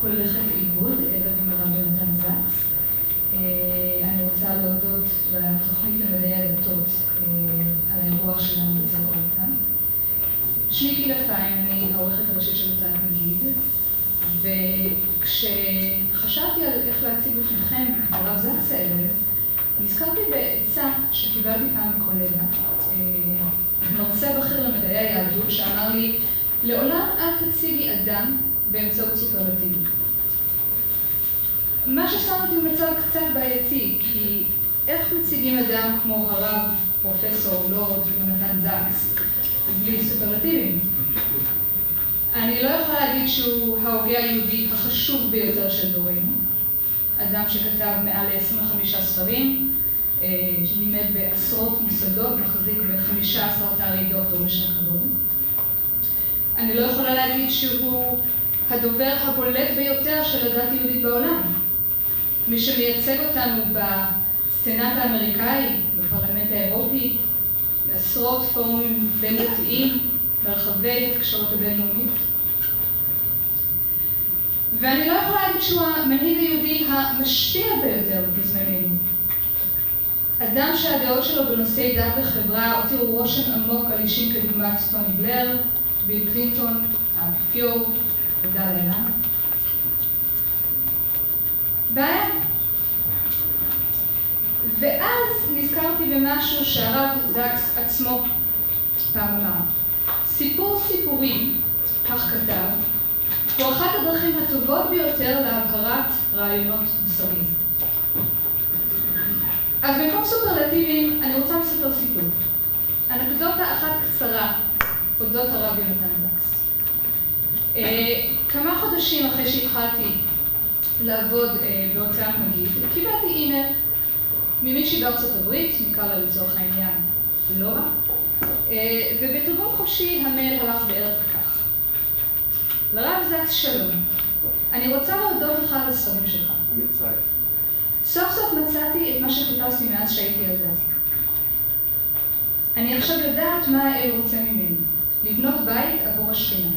הולכת לאיבוד, ערב עם הרבי נתן זקס. אני רוצה להודות לתוכנית למדעי הדתות על האירוח שלנו בצבא כאן. שמי גילה פיין, אני העורכת הראשית של הוצאת מגיד, וכשחשבתי על איך להציג בפניכם את הרב זקס האלה, נזכרתי בעצה שקיבלתי פעם מקולגה, מרצה בכיר למדעי היהדות, שאמר לי, לעולם אל תציגי אדם באמצעות סופרלטיבי. מה ששם אותי במצב קצת בעייתי, כי איך מציגים אדם כמו הרב, פרופסור, לורד ונתן זקס, בלי סופרלטיבים? אני לא יכולה להגיד שהוא ההוגה היהודי החשוב ביותר של דורנו, אדם שכתב מעל 25 ספרים, שלימד בעשרות מוסדות, מחזיק ב15 תארי דוקטור לשם כבוד. אני לא יכולה להגיד שהוא הדובר הבולט ביותר של הדת היהודית בעולם. מי שמייצג אותנו בסנאט האמריקאי, בפרלמנט האירופי, בעשרות פורומים בין דתיים, ברחבי התקשורת הבינלאומית. ואני לא יכולה להגיד שהוא המנהיג היהודי המשפיע ביותר בזמננו. אדם שהדעות שלו בנושאי דת וחברה הותירו רושם עמוק על אישים כדוגמת טוני בלר, ביל קלינטון, האפיפיור ודלאי לאמה. בעיה. ואז נזכרתי במשהו שהרב זקס עצמו פעם אמר. סיפור סיפורים, כך כתב, הוא אחת הדרכים הטובות ביותר להבהרת רעיונות מוסריים. אז במקום סופרלטיבים, אני רוצה לספר סיפור. אנקדוטה אחת קצרה, אודות הרבי נתן זקס. כמה חודשים אחרי שהתחלתי לעבוד בהוצאת מגיד, קיבלתי אימייל ממישהי בארצות הברית, נקרא לה לצורך העניין לורה, ובתרגום חופשי המייל הלך בערך כך. לרב זקס שלום, אני רוצה להודות לך על הספרים שלך. סוף סוף מצאתי את מה שחיפשתי מאז שהייתי ילדה. אני עכשיו יודעת מה האל רוצה ממני, לבנות בית עבור השכינה.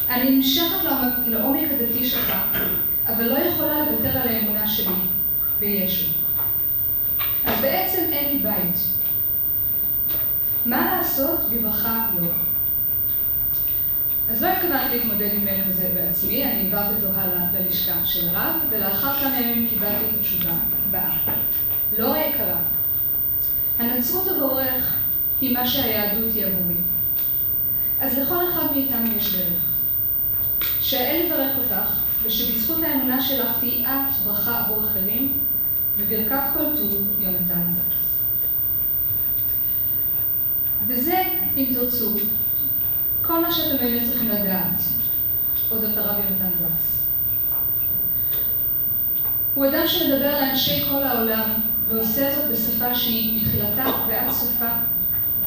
אני נמשכת לעומק הדתי שלך, אבל לא יכולה לוותר על האמונה שלי בישו. אז בעצם אין לי בית. מה לעשות בברכה לא? אז לא התכוונתי להתמודד עם מייל כזה בעצמי, אני העברתי אותו הלאה ללשכה של הרב, ולאחר כמה ימים קיבלתי את התשובה הבאה. לא יקרה. הנצרות עבורך היא מה שהיהדות היא עבורי. אז לכל אחד מאיתנו יש דרך. שהאל יברך אותך, ושבזכות האמונה שלך תהי את ברכה עבור אחרים, בברכת כל טוב יונתן זקס. וזה, אם תרצו, כל מה שאתם באמת צריכים לדעת, אודות הרב יונתן זקס. הוא אדם שמדבר לאנשי כל העולם, ועושה זאת בשפה שהיא מתחילתה ועד סופה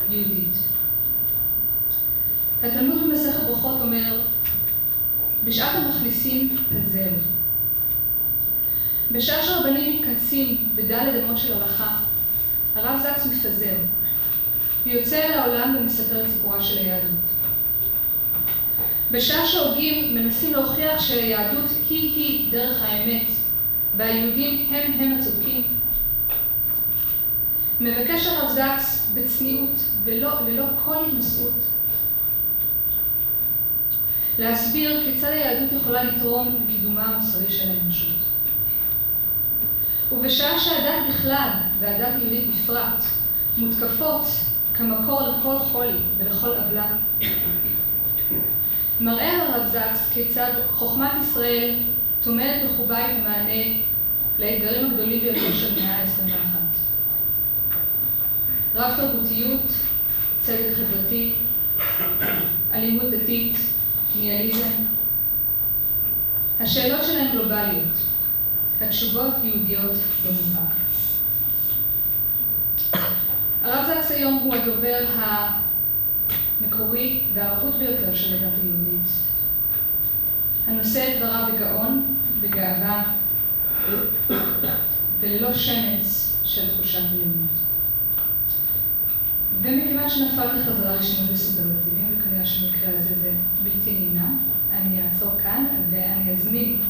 יהודית. התלמוד במסכת ברכות אומר, בשעת המכניסים פזר. בשעה שרבנים מתכנסים בדלת אמות של הלכה, הרב זקס מפזר. הוא יוצא אל העולם ומספר את סיפורה של היהדות. בשעה שהוגים מנסים להוכיח שהיהדות היא דרך האמת, והיהודים הם הצודקים, מבקש הרב זקס בצניעות וללא כל התנשאות להסביר כיצד היהדות יכולה לתרום לקידומה המוסרי של האנושות. ובשעה שהדת בכלל והדת היהודית בפרט מותקפות כמקור לכל חולי ולכל עוולה, מראה הרב זקס כיצד חוכמת ישראל טומנת בחובה את המענה לאתגרים הגדולים ביותר של המאה ה-21. רב תרבותיות, צדק חברתי, אלימות דתית, ניהליזם. השאלות שלהן גלובליות, התשובות יהודיות במובהק. הרב זקס היום הוא הדובר המקורי והרהוט ביותר של הדת היהודית. הנושא את דבריו בגאון, בגאווה, וללא שמץ של תחושת לאומית. ומכיוון שנפלתי חזרה לשימוש בסופרלטיבים, וכנראה שבמקרה הזה זה בלתי נמנע, אני אעצור כאן ואני אזמין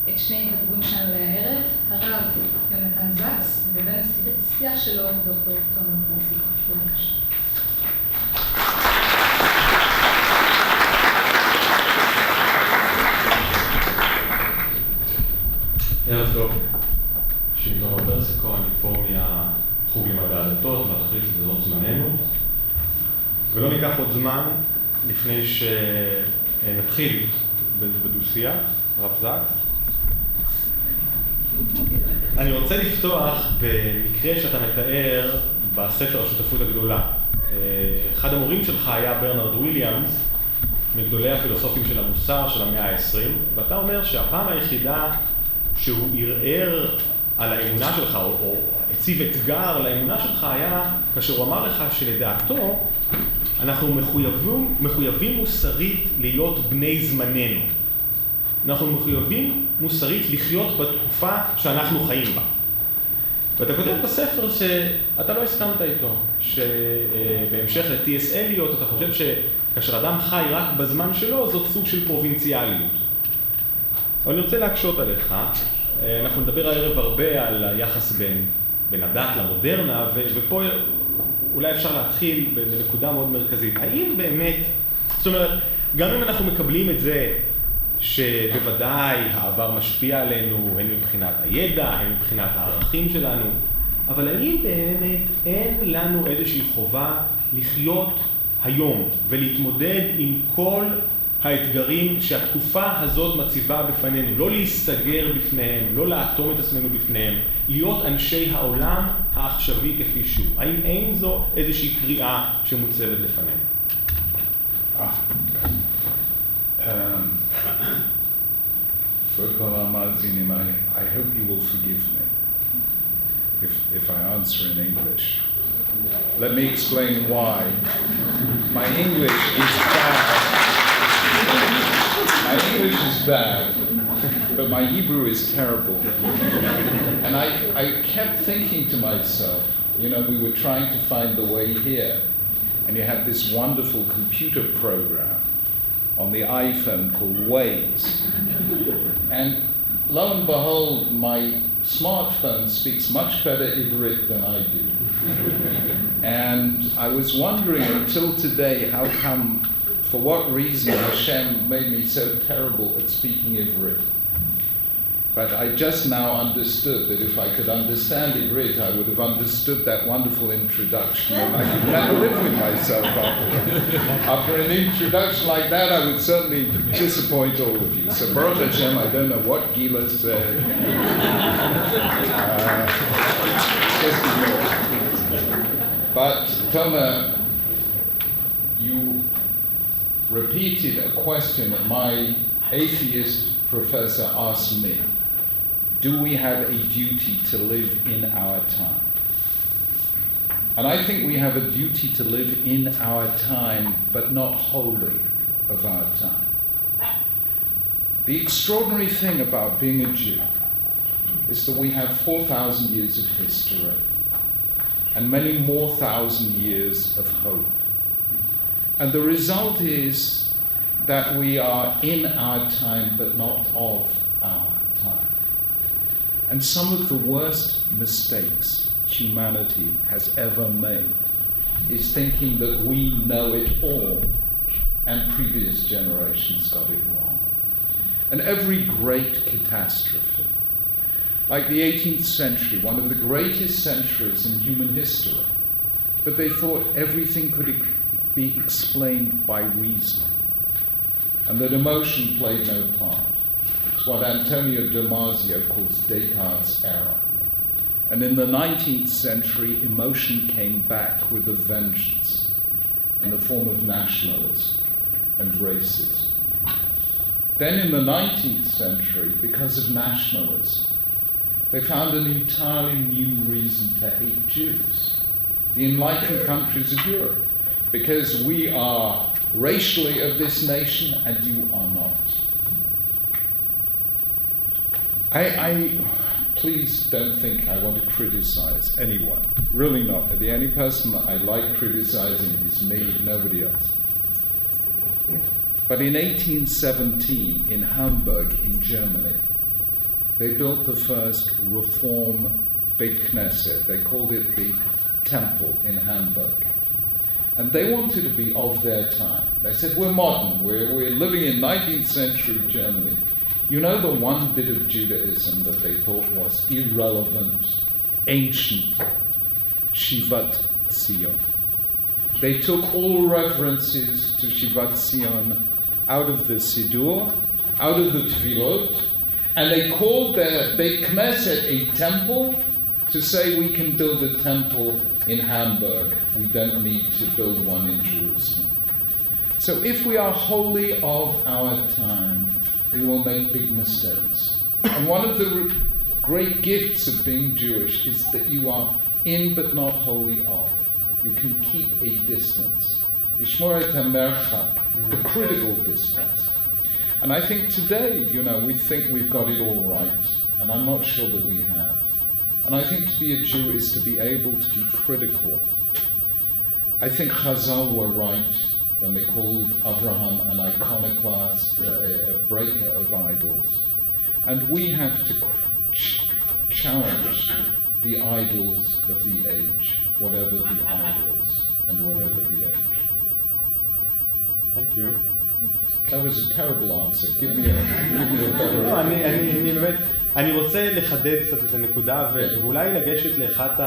את שני הדוברים שלנו לערב, הרב יונתן זקס, ובין השיח שלו דוקטור תומר פרסיקו. בבקשה. ערב טוב, שמי תומר פרסיקו, אני פה מהחוג למדע הדתות, מהתוכנית לזאת זמננו, ולא ניקח עוד זמן לפני שנתחיל בדו-שיח, רב זקס. אני רוצה לפתוח במקרה שאתה מתאר בספר השותפות הגדולה. אחד המורים שלך היה ברנרד וויליאמס, מגדולי הפילוסופים של המוסר של המאה ה-20, ואתה אומר שהפעם היחידה שהוא ערער על האמונה שלך, או הציב אתגר לאמונה שלך, היה כאשר הוא אמר לך שלדעתו אנחנו מחויבים מוסרית להיות בני זמננו. אנחנו מחויבים מוסרית לחיות בתקופה שאנחנו חיים בה. ואתה כותב בספר שאתה לא הסכמת איתו, שבהמשך ל-T.S. אליוט אתה חושב שכאשר אדם חי רק בזמן שלו, זאת סוג של פרובינציאליות. אבל אני רוצה להקשות עליך. אנחנו נדבר הערב הרבה על היחס בין הדת למודרנה, ופה אולי אפשר להתחיל בנקודה מאוד מרכזית. האם באמת, זאת אומרת, גם אם אנחנו מקבלים את זה שבוודאי העבר משפיע עלינו, הן מבחינת הידע, הן מבחינת הערכים שלנו, אבל האם באמת אין לנו איזושהי חובה לחיות היום ולהתמודד עם כל האתגרים שהתקופה הזאת מציבה בפנינו, לא להסתגר בפניהם, לא לאטום את עצמנו בפניהם, להיות אנשי העולם העכשווי כפי שהוא. האם אין זו איזושהי קריאה שמוצבת לפנינו? First of all, I hope you will forgive me if I answer in English. Let me explain why. My English is bad. My English is bad, but my Hebrew is terrible. And I kept thinking to myself, you know, we were trying to find the way here, and you have this wonderful computer program on the iPhone called Waze. And lo and behold, my smartphone speaks much better Ivrit than I do. And I was wondering until today how come, for what reason Hashem made me so terrible at speaking Ivrit. But I just now understood that if I could understand Ivrit, I would have understood that wonderful introduction, and I could never live with myself after an introduction like that. I would certainly disappoint all of you. So Baruch Hashem, I don't know what Gila said. Just ignore. But Tomer, you repeated a question that my atheist professor asked me. Do we have a duty to live in our time? And I think we have a duty to live in our time, but not wholly of our time. The extraordinary thing about being a Jew is that we have 4,000 years of history and many more thousand years of hope. And the result is that we are in our time, but not of our time. And some of the worst mistakes humanity has ever made is thinking that we know it all and previous generations got it wrong. And every great catastrophe, like the 18th century, one of the greatest centuries in human history, but they thought everything could be explained by reason, and that emotion played no part. It's what Antonio Damasio calls Descartes' error. And in the 19th century, emotion came back with a vengeance in the form of nationalism and racism. Then in the 19th century, because of nationalism, they found an entirely new reason to hate Jews, the enlightened countries of Europe, because we are racially of this nation and you are not. Please don't think I want to criticize anyone. Really not. The only person that I like criticizing is me, nobody else. But in 1817, in Hamburg, in Germany, they built the first Reform Beit Knesset. They called it the Temple in Hamburg. And they wanted to be of their time. They said, we're modern, we're living in 19th century Germany. You know the one bit of Judaism that they thought was irrelevant, ancient, Shivat Zion. They took all references to Shivat Zion out of the Siddur, out of the Tefillot, and they called their Beit Knesset a temple to say we can build a temple in Hamburg. We don't need to build one in Jerusalem. So if we are wholly of our time, we will make big mistakes. And one of the great gifts of being Jewish is that you are in but not wholly of. You can keep a distance. Yishmor et hamerchak, the critical distance. And I think today, we think we've got it all right, and I'm not sure that we have. And I think to be a Jew is to be able to be critical. I think Chazal were right when they called Abraham an iconoclast, a breaker of idols. And we have to challenge the idols of the age, whatever the idols and whatever the age. Thank you. That was a terrible answer. Give me a better... לא, אני רוצה לחדד קצת את הנקודה ואולי לגשת לאחת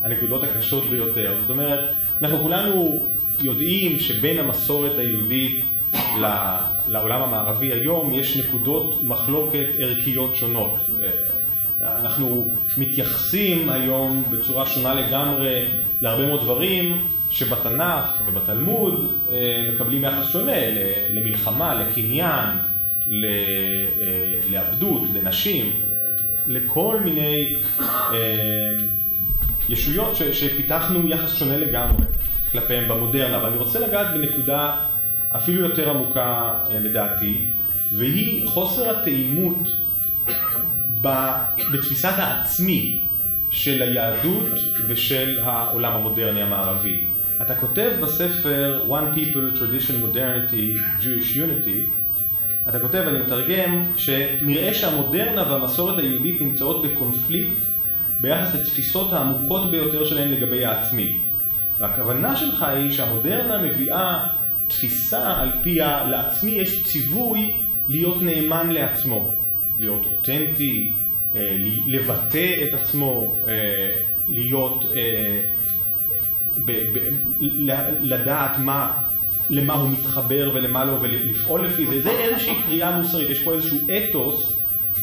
הנקודות הקשות ביותר. זאת אומרת, אנחנו כולנו יודעים שבין המסורת היהודית לעולם המערבי היום יש נקודות מחלוקת ערכיות שונות. אנחנו מתייחסים היום בצורה שונה לגמרי להרבה מאוד דברים שבתנ"ך ובתלמוד מקבלים יחס שונה, למלחמה, לקניין, לעבדות, לנשים, לכל מיני ישויות שפיתחנו יחס שונה לגמרי כלפיהם במודרנה. אבל אני רוצה לגעת בנקודה אפילו יותר עמוקה לדעתי, והיא חוסר התאימות בתפיסת העצמי של היהדות ושל העולם המודרני המערבי. אתה כותב בספר One People, Tradition, Modernity, Jewish Unity, אתה כותב, אני מתרגם, שנראה שהמודרנה והמסורת היהודית נמצאות בקונפליקט ביחס לתפיסות העמוקות ביותר שלהן לגבי העצמי. והכוונה שלך היא שהמודרנה מביאה תפיסה על פיה לעצמי יש ציווי להיות נאמן לעצמו, להיות אותנטי, לבטא את עצמו, להיות, לדעת למה הוא מתחבר ולמה לא, ולפעול לפי זה. זה איזושהי קריאה מוסרית, יש פה איזשהו אתוס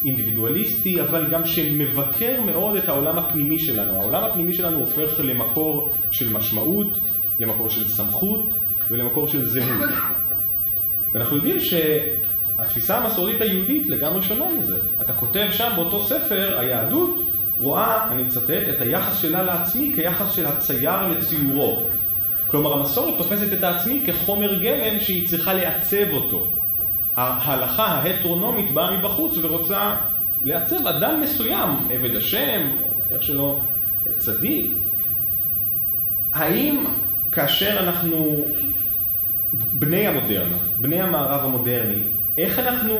אינדיבידואליסטי, אבל גם שמבקר מאוד את העולם הפנימי שלנו. העולם הפנימי שלנו הופך למקור של משמעות, למקור של סמכות ולמקור של זהות. ואנחנו יודעים שהתפיסה המסורתית היהודית לגמרי שונה מזה. אתה כותב שם באותו ספר, היהדות רואה, אני מצטט, את היחס שלה לעצמי כיחס של הצייר לציורו. כלומר, המסורת תופסת את העצמי כחומר גלם שהיא צריכה לעצב אותו. ההלכה ההטרונומית באה מבחוץ ורוצה לעצב אדם מסוים, עבד השם, איך שלא, צדיק. האם כאשר אנחנו בני המודרנה, בני המערב המודרני, איך אנחנו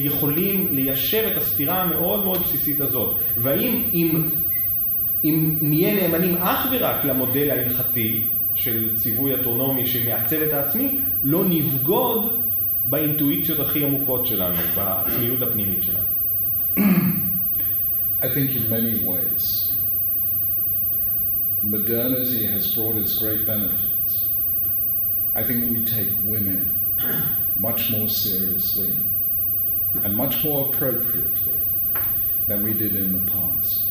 יכולים ליישב את הסתירה המאוד מאוד בסיסית הזאת? והאם אם נהיה נאמנים אך ורק למודל ההלכתי של ציווי אטרונומי שמעצב את העצמי, לא נבגוד באינטואיציות הכי עמוקות שלנו, בעצמיות הפנימית שלנו. I think in many ways, modernity has brought us great benefits. I think we take women much more seriously and much more appropriately than we did in the past.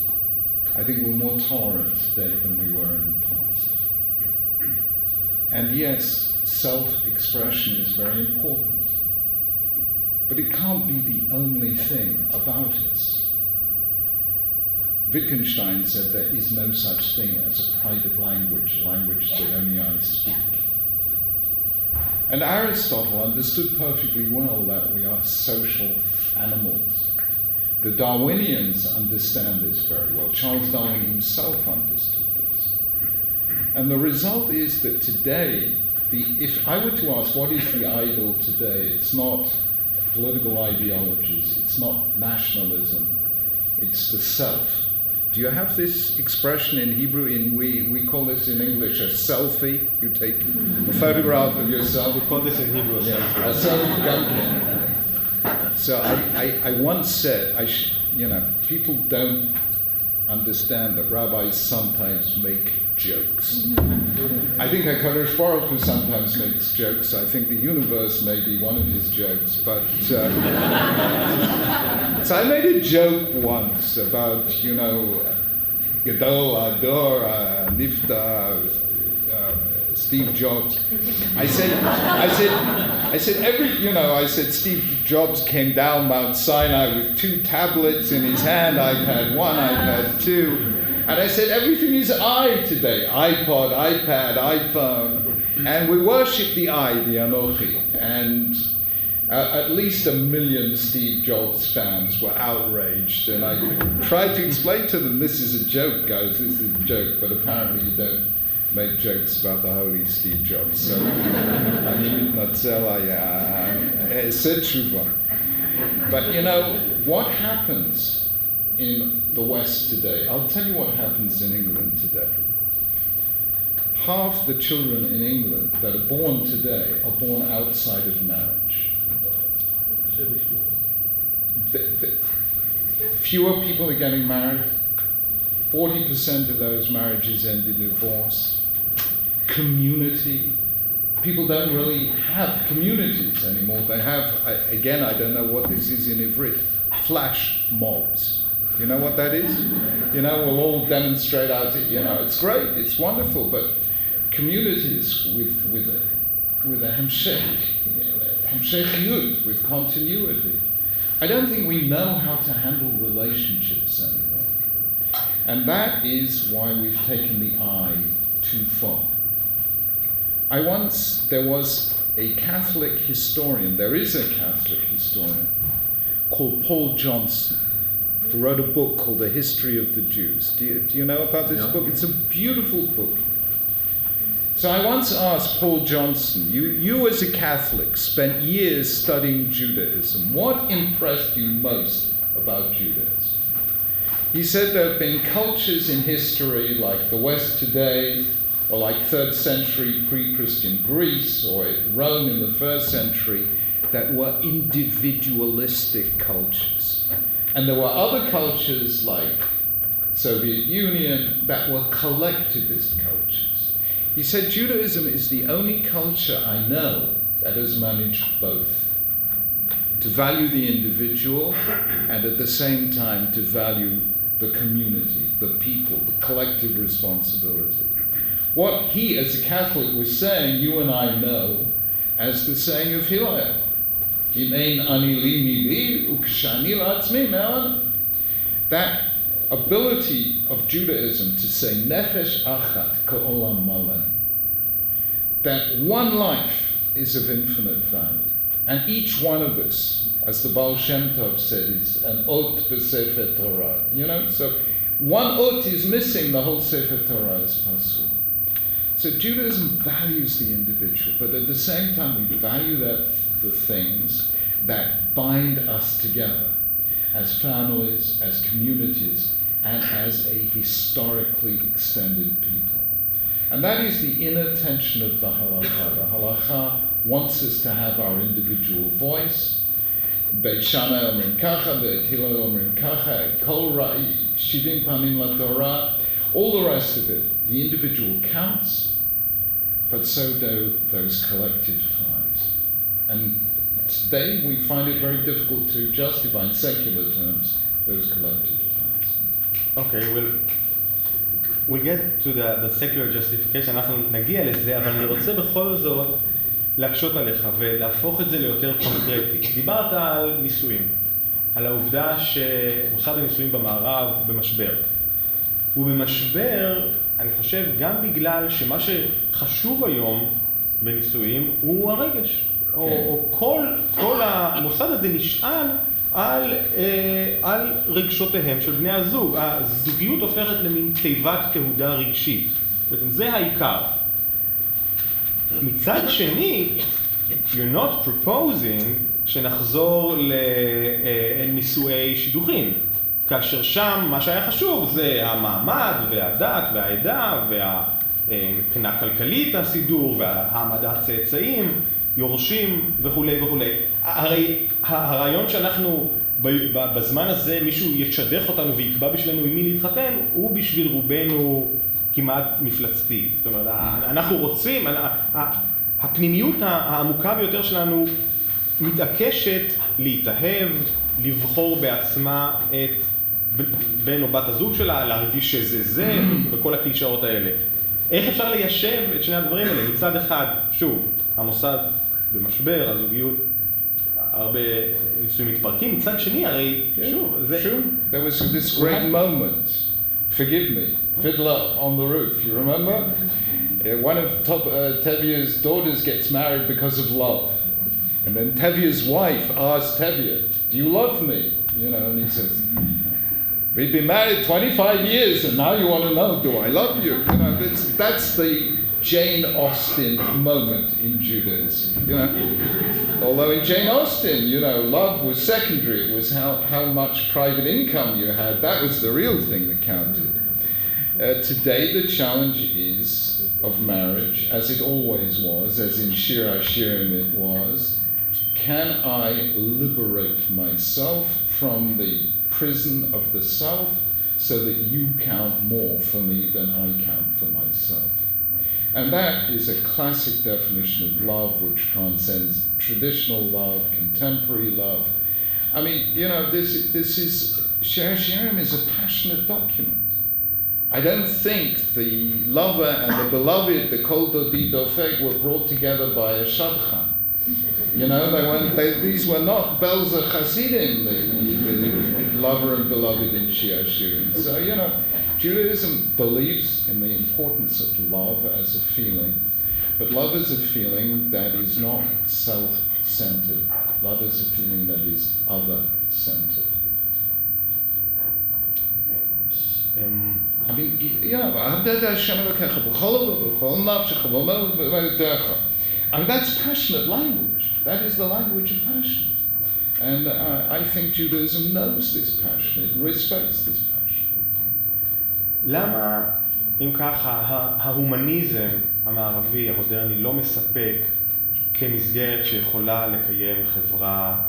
I think we're more tolerant today than we were in the past. And yes, self-expression is very important, but it can't be the only thing about us. Wittgenstein said there is no such thing as a private language, a language that only I speak. And Aristotle understood perfectly well that we are social animals. The Darwinians understand this very well. Charles Darwin himself understood this. And the result is that today if I were to ask what is the idol today, it's not political ideologies, it's not nationalism, it's the self. Do you have this expression in Hebrew? We call this in English a selfie. You take a photograph of yourself. We call this in Hebrew a selfie. A selfie. So I once said, people don't understand that rabbis sometimes make jokes. I think HaKadosh Baruch Hu sometimes makes jokes. I think the universe may be one of his jokes. But so I made a joke once about, Gadol Ador Nifta, Steve Jobs. I said Steve Jobs came down Mount Sinai with 2 tablets in his hand, iPad 1, iPad 2. And I said, everything is I today, iPod, iPad, iPhone. And we worship the I, the Anochi. And at least 1 million Steve Jobs fans were outraged. And I tried to explain to them, this is a joke, guys, this is a joke. But apparently you don't make jokes about the holy Steve Jobs. So אני מתנצל, אעשה תשובה. But what happens in the West today? I'll tell you what happens in England today. Half the children in England that are born today are born outside of marriage. Fewer people are getting married. 40% of those marriages end in divorce. Community. People don't really have communities anymore. They have, again, I don't know what this is in Ivrit, flash mobs. You know what that is? We'll all demonstrate out, it's great, it's wonderful, but communities with a hemshechiyut, with continuity. I don't think we know how to handle relationships anymore. And that is why we've taken the I too far. There was a Catholic historian, there is a Catholic historian called Paul Johnson, who wrote a book called The History of the Jews. Do you know about this book? It's a beautiful book. So I once asked Paul Johnson, you as a Catholic spent years studying Judaism. What impressed you most about Judaism? He said there have been cultures in history like the West today, or like 3rd century pre-Christian Greece, or Rome in the 1st century, that were individualistic cultures. And there were other cultures like Soviet Union that were collectivist cultures. He said Judaism is the only culture I know that has managed both. To value the individual and at the same time to value the community, the people, the collective responsibility. What he, as a Catholic, was saying, you and I know, as the saying of Hillel. That ability of Judaism to say, Nefesh achat ka'olam maleh, that one life is of infinite value. And each one of us, as the Baal Shem Tov said, is an ot b'Sefer Torah. So one ot is missing, the whole Sefer Torah is pasul. So Judaism values the individual, but at the same time we value the things that bind us together as families, as communities, and as a historically extended people. And that is the inner tension of the halakha. The halakha wants us to have our individual voice. Beit Shammai omrim kacha, Beit Hillel omrim kacha, kol ra'i, shivim panim laTorah, all the rest of it. The individual counts, but so do those collective ties. And today we find it very difficult to justify in secular terms those collective ties. Okay, we'll get to the secular justification, אנחנו נגיע לזה, אבל אני רוצה בכל זאת להקשות עליך ולהפוך את זה ליותר קונקרטי. דיברת על נישואים, על העובדה שמוסד הנישואים במערב הוא במשבר. הוא במשבר, אני חושב, גם בגלל שמה שחשוב היום בנישואים הוא הרגש. או כל המוסד הזה נשען על רגשותיהם של בני הזוג. הזוגיות הופכת למין תיבת תהודה רגשית. בעצם זה העיקר. מצד שני, you're not proposing שנחזור לנישואי שידוכים, כאשר שם מה שהיה חשוב זה המעמד והדת והעדה מבחינה כלכלית הסידור והעמדת צאצאים, יורשים וכולי וכולי. הרי הרעיון שאנחנו בזמן הזה מישהו ישדך אותנו ויקבע בשבילנו עם מי להתחתן, הוא בשביל רובנו כמעט מפלצתי. זאת אומרת, אנחנו רוצים, הפנימיות העמוקה ביותר שלנו מתעקשת להתאהב, לבחור בעצמה את בן או בת הזוג שלה, להרגיש שזה זה, וכל הקלישאות האלה. איך אפשר ליישב את שני הדברים האלה? מצד אחד, שוב, המוסד במשבר, הזוגיות, הרבה נישואים מתפרקים, מצד שני, הרי, שוב, זה... There was this great moment, forgive me, Fiddler on the Roof, you remember? One of Tevye's daughters gets married because of love. And then Tevye's wife asked Tevye, do you love me? You know, and he says, we've been married 25 years and now you want to know, do I love you? You know, that's the Jane Austen moment in Judaism. You know, although in Jane Austen, you know, love was secondary. It was how much private income you had. That was the real thing that counted. Today the challenge is of marriage, as it always was, as in Shir HaShirim it was, can I liberate myself from the prison of the self so that you count more for me than I count for myself? And that is a classic definition of love which transcends traditional love, contemporary love. I mean, you know, this is, Shir HaShirim is a passionate document. I don't think the lover and the beloved, the Kol Dodi Dofek, were brought together by a shadchan. You know, these were not Belzer Hasidim, the lover and beloved in Shir HaShirim. So, you know, Judaism believes in the importance of love as a feeling, but love is a feeling that is not self-centered. Love is a feeling that is other-centered. I mean, you know, I mean, that's passionate language. That is the language of passion. And I think Judaism knows this passion. It respects this passion. למה, אם ככה, ההומניזם המערבי, המודרני, לא מספק כמסגרת שיכולה לקיים חברה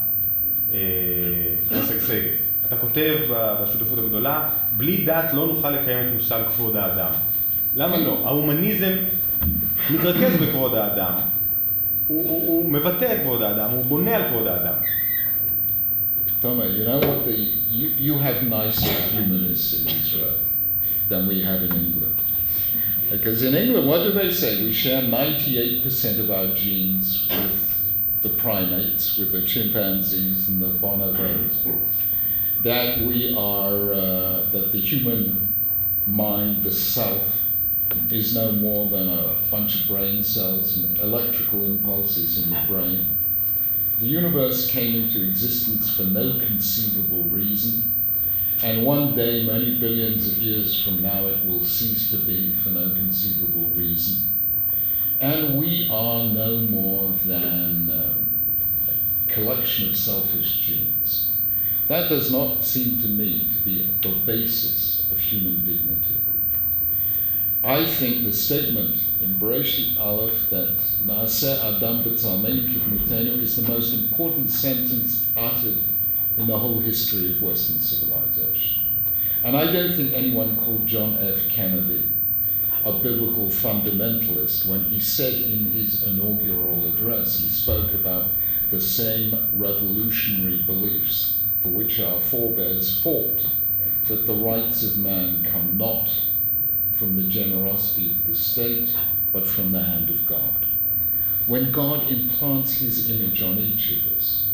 משגשגת? אתה כותב בשותפות הגדולה, בלי דת לא נוכל לקיים את מושג כבוד האדם. למה לא? ההומניזם מתרכז בכבוד האדם. הוא מבטא את כבוד האדם, הוא בונה על כבוד האדם. Toma, you know what, you have nicer humanists in Israel than we have in England. Because in England, what do they say? We share 98% of our genes with the primates, with the chimpanzees and the bonobos. That we are, that the human mind, the self, is no more than a bunch of brain cells and electrical impulses in the brain. The universe came into existence for no conceivable reason, and one day, many billions of years from now, it will cease to be for no conceivable reason. And we are no more than a collection of selfish genes. That does not seem to me to be the basis of human dignity. I think the statement in Bereshit Aleph that Na'aseh Adam b'Tzalmeinu kidmutenu is the most important sentence uttered in the whole history of Western civilization. And I don't think anyone called John F. Kennedy a biblical fundamentalist when he said in his inaugural address, he spoke about the same revolutionary beliefs for which our forebears fought, that the rights of man come not from the generosity of the state, but from the hand of God. When God implants his image on each of us,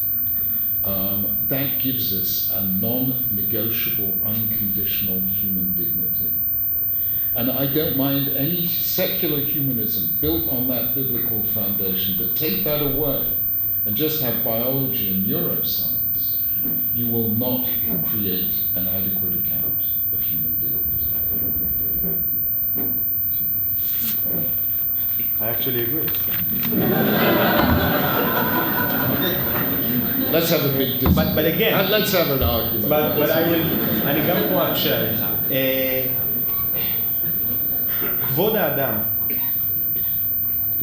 that gives us a non-negotiable, unconditional human dignity. And I don't mind any secular humanism built on that biblical foundation, but take that away and just have biology and neuroscience, you will not create an adequate account of human dignity. I actually agree. Let's have a big discussion. But again, let's have an argument. But I will, אני גם פה אקשה עליך. כבוד האדם.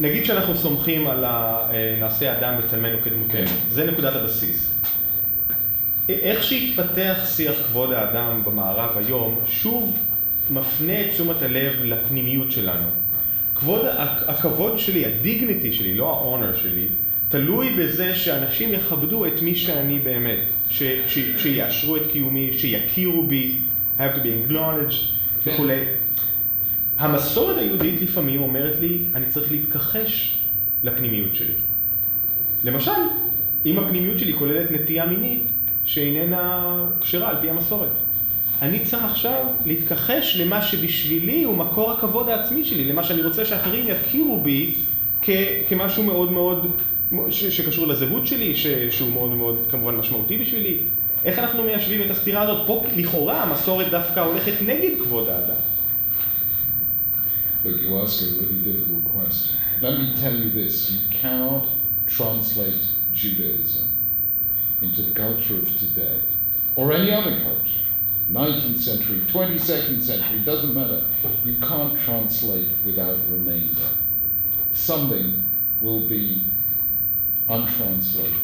נגיד שאנחנו סומכים על נעשה אדם בצלמנו כדמותנו. זה נקודת הבסיס. איך שהתפתח שיח כבוד האדם במערב היום, שוב מפנה את תשומת הלב לפנימיות שלנו. הכבוד שלי, הדיגניטי שלי, לא ההונור שלי, תלוי בזה שאנשים יכבדו את מי שאני באמת, שיאשרו את קיומי, שיכירו בי, have to be acknowledged וכו'. המסורת היהודית לפעמים אומרת לי, אני צריך להתכחש לפנימיות שלי. למשל, אם הפנימיות שלי כוללת נטייה מינית, שאיננה כשרה על פי המסורת. אני צריך עכשיו להתכחש למה שבשבילי הוא מקור הכבוד העצמי שלי, למה שאני רוצה שאחרים יכירו בי כמשהו מאוד מאוד שקשור לזהות שלי, שהוא מאוד מאוד כמובן משמעותי בשבילי. איך אנחנו מיישבים את הסתירה הזאת? פה לכאורה המסורת דווקא הולכת נגד כבוד האדם. Look, you ask a really difficult question. Let me tell you this, you cannot translate Judaism into the culture of today, or any other culture, 19th century, 22nd century, doesn't matter. You can't translate without remainder. Something will be untranslated.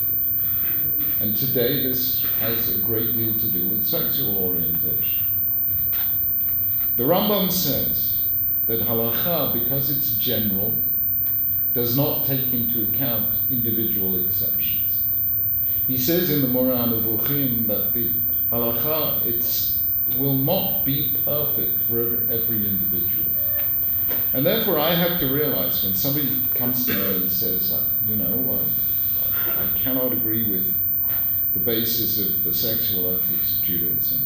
And today this has a great deal to do with sexual orientation. The Rambam says that halakha, because it's general, does not take into account individual exceptions. He says in the Moreh HaNevuchim that the halakha, will not be perfect for every individual. And therefore I have to realize when somebody comes to me and says, I cannot agree with the basis of the sexual ethics of Judaism.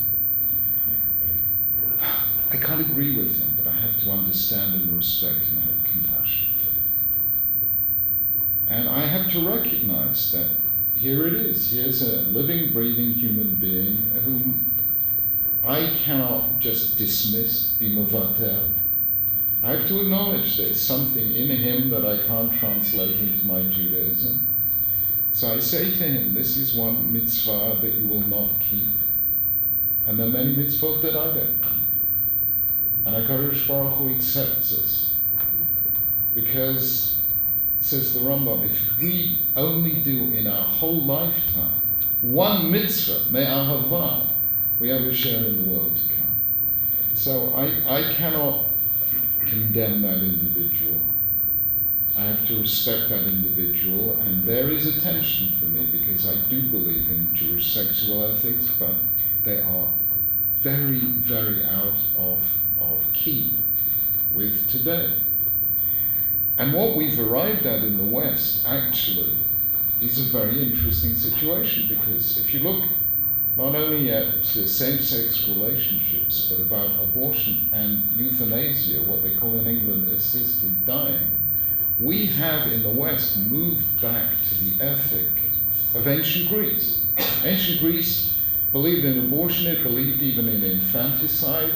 I can't agree with him, but I have to understand and respect and have compassion. And I have to recognize that here it is. Here's a living, breathing human being whom I cannot just dismiss, be mavater. I have to acknowledge there's something in him that I can't translate into my Judaism. So I say to him, this is one mitzvah that you will not keep. And there are many mitzvot that I don't keep. And HaKadosh Baruch Hu accepts us. Because, says the Rambam, if we only do in our whole lifetime one mitzvah, me'ahavah, we have a share in the world to come. So I cannot condemn that individual. I have to respect that individual, and there is a tension for me because I do believe in Jewish sexual ethics, but they are very, very out of key with today. And what we've arrived at in the West actually is a very interesting situation, because if you look not only at same-sex relationships, but about abortion and euthanasia, what they call in England assisted dying, we have in the West moved back to the ethic of ancient Greece. Ancient Greece believed in abortion, it believed even in infanticide.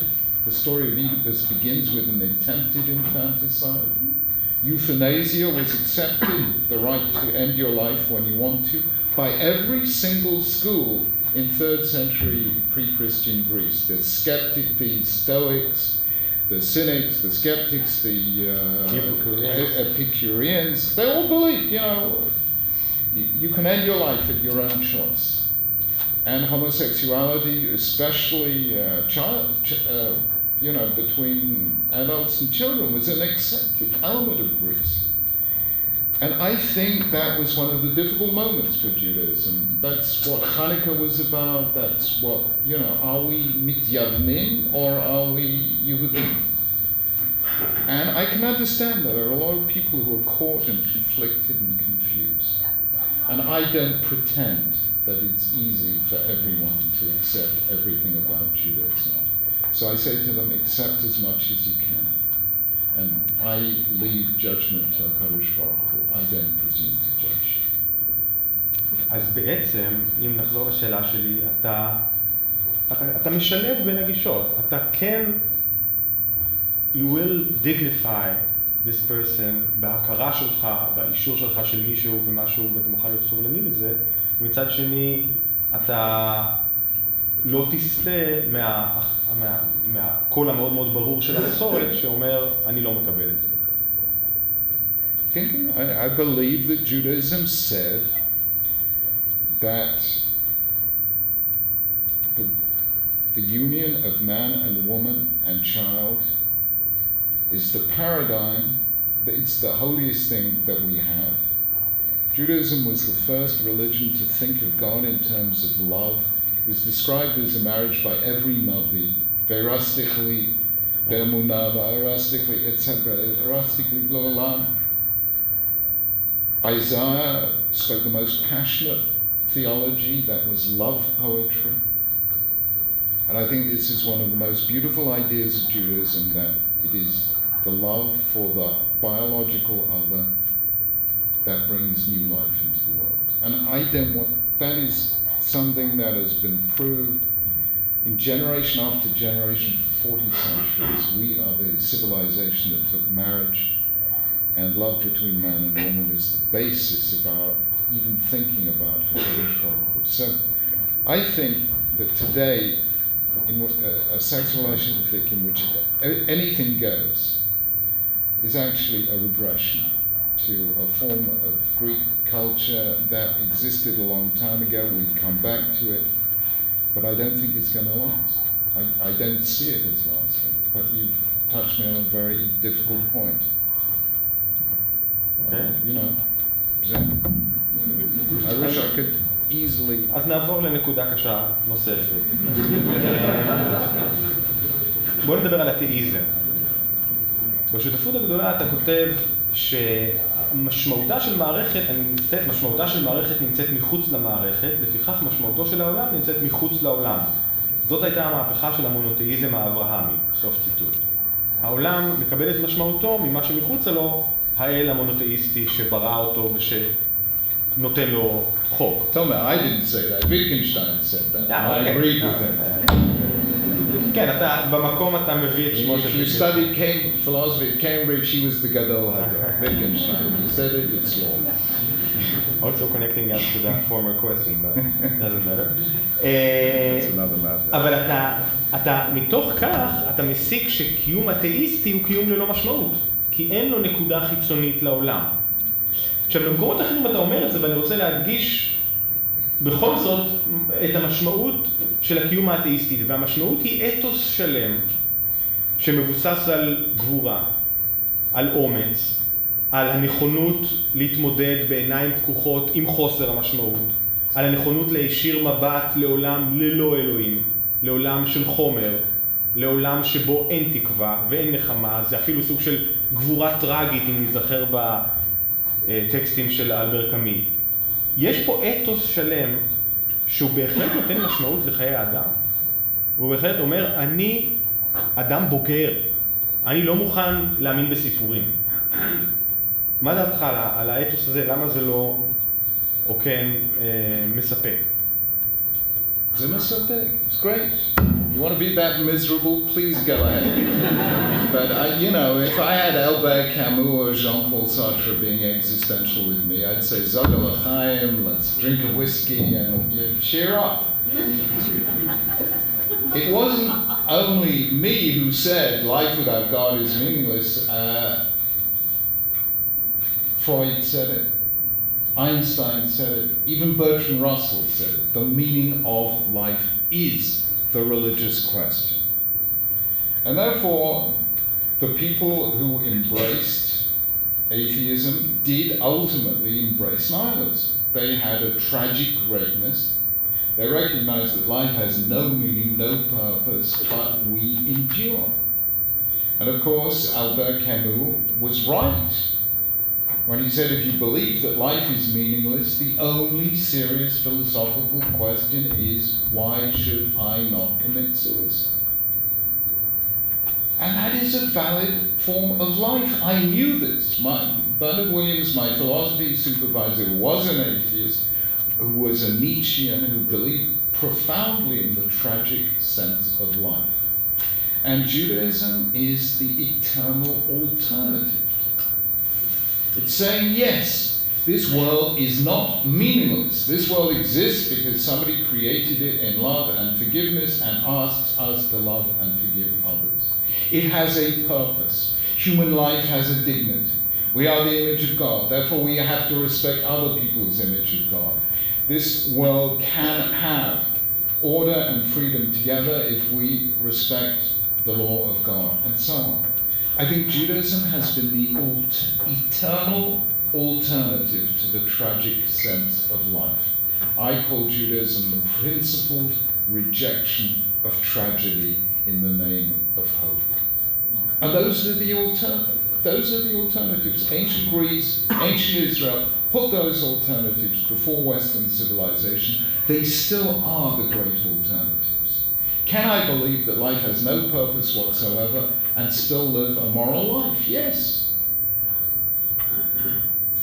The story of Oedipus begins with an attempted infanticide. Euthanasia was accepted, the right to end your life when you want to, by every single school in 3rd century pre-Christian Greece. The Stoics, the Cynics, the Skeptics, the Epicureans, they all believed, you can end your life at your own choice. And homosexuality, especially between adults and children, was an accepted element of Greece. And I think that was one of the difficult moments for Judaism. That's what Hanukkah was about. That's what, are we mityavnim or are we Yehudim? And I can understand that there are a lot of people who are caught and conflicted and confused. And I don't pretend that it's easy for everyone to accept everything about Judaism. So I say to them, accept as much as you can. And I leave judgment to HaKadosh Baruch Hu. I don't presume to judge. אז בעצם, אם נחזור לשאלה שלי, אתה משלב בין הגישות. אתה כן, you will dignify this person, בהכרה שלך, באישור שלך של מישהו ומשהו, ואתה מוכן להיות סובלני לזה, ומצד שני, אתה לא תסתה מהקול המאוד מאוד ברור של המסורת, שאומר, אני לא מקבל את זה. I believe that Judaism said that the union of man and woman and child is the paradigm, it's the holiest thing that we have. Judaism was the first religion to think of God in terms of love. It was described as a marriage by every Navi, Ve'erastichli, Ve'emunah, Ve'erastichli, etc., Ve'erastichli L'olam. Isaiah spoke the most passionate theology, that was love poetry. And I think this is one of the most beautiful ideas of Judaism, that it is the love for the biological other that brings new life into the world. And I don't want, that is something that has been proved in generation after generation for 40 centuries. We are the civilization that took marriage and love between man and woman as the basis of our even thinking about HaKadosh Baruch Hu. So I think that today, in a sexual relationship in which anything goes, is actually a regression to a form of Greek culture that existed a long time ago. We've come back to it, but I don't think it's going to last. I don't see it as lasting. But you've touched me on a very difficult point. Okay. You know, I wish I could easily... אז נעבור לנקודה קשה נוספת. בוא נדבר על התאיזם. בשותפות הגדולה אתה כותב שמשמעותה של מערכת נמצאת מחוץ למערכת, לפיכך משמעותו של העולם נמצאת מחוץ לעולם. זאת הייתה המהפכה של המונותאיזם האברהמי, סוף ציטוט. העולם מקבל את משמעותו ממה שמחוץ לו, האל המונותאיסטי שברא אותו ושנותן לו חוק. Tell me, I didn't say that. Wittgenstein said that. I agreed with him. כן, אתה, במקום אתה מביא את שמו של... If you studied philosophy at Cambridge, he was the Gadol Hador, Wittgenstein. He said it, it's law. Also connecting us to that former question, but it doesn't matter. It's another matter. אבל אתה מתוך כך, אתה מסיק שקיום אתאיסטי הוא קיום ללא משמעות, כי אין לו נקודה חיצונית לעולם. עכשיו, במקומות אחרים אתה אומר את זה, ואני רוצה להדגיש בכל זאת את המשמעות של הקיום האתאיסטי, והמשמעות היא אתוס שלם שמבוסס על גבורה, על אומץ, על הנכונות להתמודד בעיניים פקוחות עם חוסר המשמעות, על הנכונות להישיר מבט לעולם ללא אלוהים, לעולם של חומר, לעולם שבו אין תקווה ואין נחמה. זה אפילו סוג של גבורה טרגית, אם נזכר בטקסטים של אלבר קאמי. יש פה אתוס שלם שהוא בהחלט נותן משמעות לחיי האדם. הוא בהחלט אומר, אני אדם בוגר, אני לא מוכן להאמין בסיפורים. מה דעתך על האתוס הזה? למה זה לא, או כן, מספק? זה מספק. It's great. You want to be that miserable? Please go ahead. But, you know, if I had Albert Camus or Jean-Paul Sartre being existential with me, I'd say, Zaga l'chaim, let's drink a whiskey and you cheer up. It wasn't only me who said life without God is meaningless. Freud said it. Einstein said it. Even Bertrand Russell said it. The meaning of life is the religious question. And therefore, the people who embraced atheism did ultimately embrace nihilism. They had a tragic greatness. They recognized that life has no meaning, no purpose, but we endure. And of course, Albert Camus was right when he said, if you believe that life is meaningless, the only serious philosophical question is, why should I not commit suicide? And that is a valid form of life. I knew this. Bernard Williams, my philosophy supervisor, was an atheist, who was a Nietzschean, who believed profoundly in the tragic sense of life. And Judaism is the eternal alternative. It's saying, yes, this world is not meaningless. This world exists because somebody created it in love and forgiveness and asks us to love and forgive others. It has a purpose. Human life has a dignity. We are the image of God. Therefore, we have to respect other people's image of God. This world can have order and freedom together if we respect the law of God, and so on. I think Judaism has been the eternal alternative to the tragic sense of life. I call Judaism the principled rejection of tragedy in the name of hope. And those are the alternatives. Ancient Greece, ancient Israel, put those alternatives before Western civilization. They still are the great alternatives. Can I believe that life has no purpose whatsoever and still live a moral life? Yes.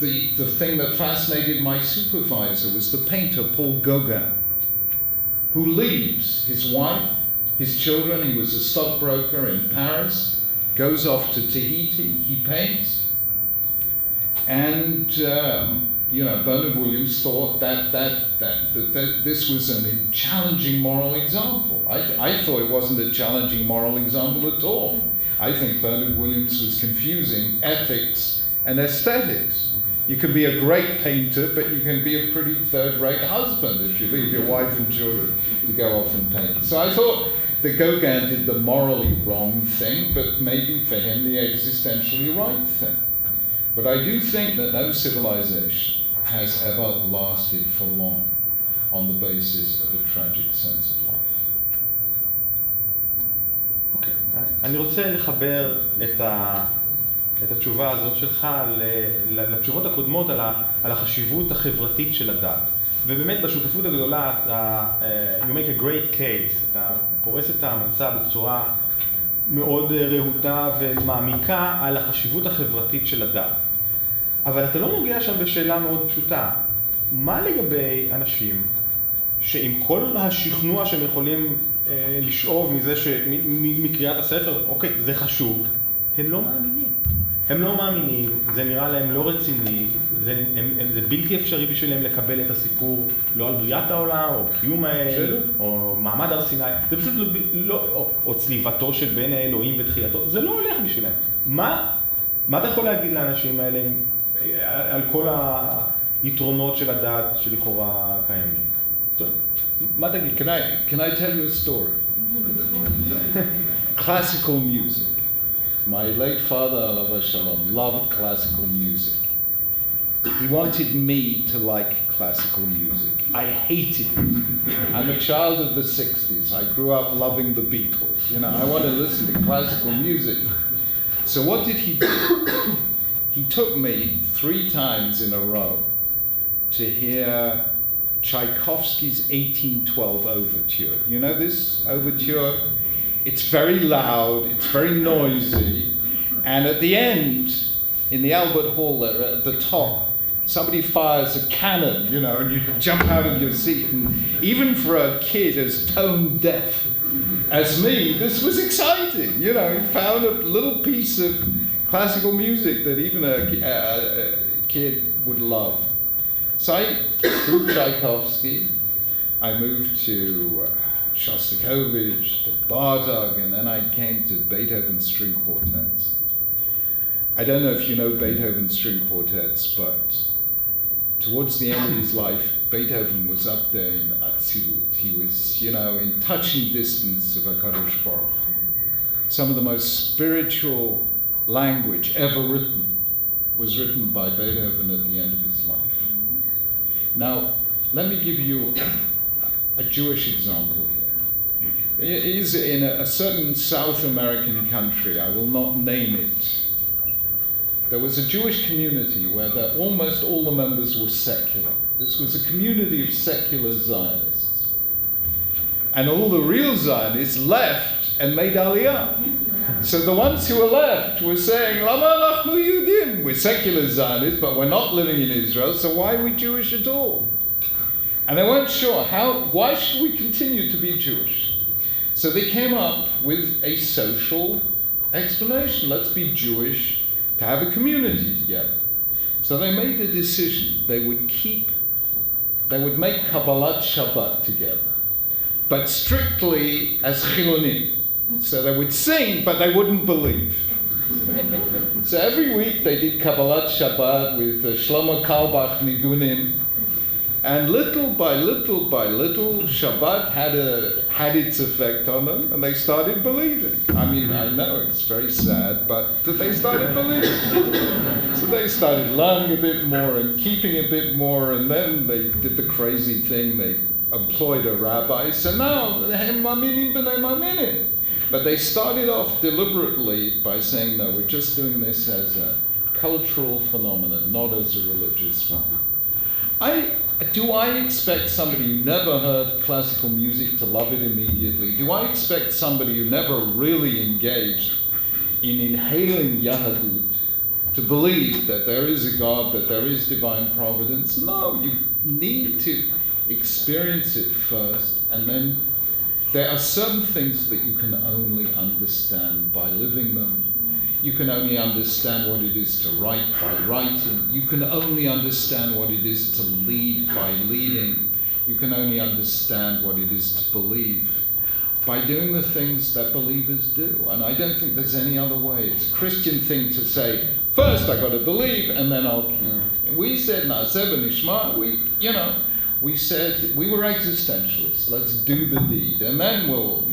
The thing that fascinated my supervisor was the painter Paul Gauguin, who leaves his wife, his children. He was a stockbroker in Paris, goes off to Tahiti, he paints, and Bernard Williams thought that this was a challenging moral example. I thought it wasn't a challenging moral example at all. I think Bernard Williams was confusing ethics and aesthetics. You can be a great painter, but you can be a pretty third-rate husband if you leave your wife and children to go off and paint. So I thought that Gauguin did the morally wrong thing, but maybe for him the existentially right thing. But I do think that no civilization has ever lasted for long on the basis of a tragic sense of life. אוקיי, אני רוצה לחבר את התשובה הזאת שלך לתשובות הקודמות על החשיבות החברתית של הדת. ובאמת בשותפות הגדולה, you make a great case, אתה פורס את המצע בצורה מאוד רהוטה ומעמיקה על החשיבות החברתית של הדת. אבל אתה לא נוגע שם בשאלה מאוד פשוטה. מה לגבי אנשים שעם כל השכנוע שהם יכולים לשאוב מזה מקריאת הספר, אוקיי, זה חשוב, הם לא מאמינים. הם לא מאמינים, זה נראה להם לא רציני, זה בלתי אפשרי בשבילם לקבל את הסיפור לא על בריאת העולם, או קיום האל, או מעמד הר סיני, זה פשוט לא, או צליבתו של בין האלוהים ותחייתו, זה לא הולך בשבילם. מה אתה יכול להגיד לאנשים האלה על כל היתרונות של הדת שלכאורה קיימים? מה תגיד? Can I tell you a story? Classical music. My late father, Alav Shalom, loved classical music. He wanted me to like classical music. I hated it. I'm a child of the 60s. I grew up loving the Beatles. I want to listen to classical music. So what did he do? He took me 3 times in a row to hear Tchaikovsky's 1812 overture. You know this overture? It's very loud, it's very noisy, and at the end, in the Albert Hall at the top, somebody fires a cannon, and you jump out of your seat. And even for a kid as tone deaf as me, this was exciting. He found a little piece of classical music that even a kid would love. So through Tchaikovsky, I moved to Shostakovich, to Bartók, and then I came to Beethoven's string quartets. I don't know if you know Beethoven's string quartets, but towards the end of his life, Beethoven was up there in Atzilut. He was, in touching distance of HaKadosh Baruch Hu. Some of the most spiritual language ever written was written by Beethoven at the end of his life. Now, let me give you a Jewish example here. It is in a certain South American country, I will not name it. There was a Jewish community where almost all the members were secular. This was a community of secular Zionists. And all the real Zionists left and made Aliyah. So the ones who were left were saying, Lama anachnu Yudim, we're secular Zionists, but we're not living in Israel, so why are we Jewish at all? And they weren't sure, why should we continue to be Jewish? So they came up with a social explanation. Let's be Jewish to have a community together. So they made the decision they would make Kabbalat Shabbat together, but strictly as Chilonim. So they would sing, but they wouldn't believe. So every week they did Kabbalat Shabbat with Shlomo Carlebach Nigunim, and little by little by little, Shabbat had its effect on them, and they started believing. I mean, I know it's very sad, but they started believing. So they started learning a bit more and keeping a bit more, and then they did the crazy thing. They employed a rabbi. So now, hem maminim b'nei maminim. But they started off deliberately by saying, no, we're just doing this as a cultural phenomenon, not as a religious one. Do I expect somebody who never heard classical music to love it immediately? Do I expect somebody who never really engaged in inhaling Yahadut to believe that there is a God, that there is divine providence? No, you need to experience it first, and then there are certain things that you can only understand by living them. You can only understand what it is to write by writing. You can only understand what it is to lead by leading. You can only understand what it is to believe by doing the things that believers do. And I don't think there's any other way. It's a Christian thing to say, first I've got to believe, and then I'll keep. We said, Na'aseh v'nishma, we said, we were existentialists. Let's do the deed. And then we'll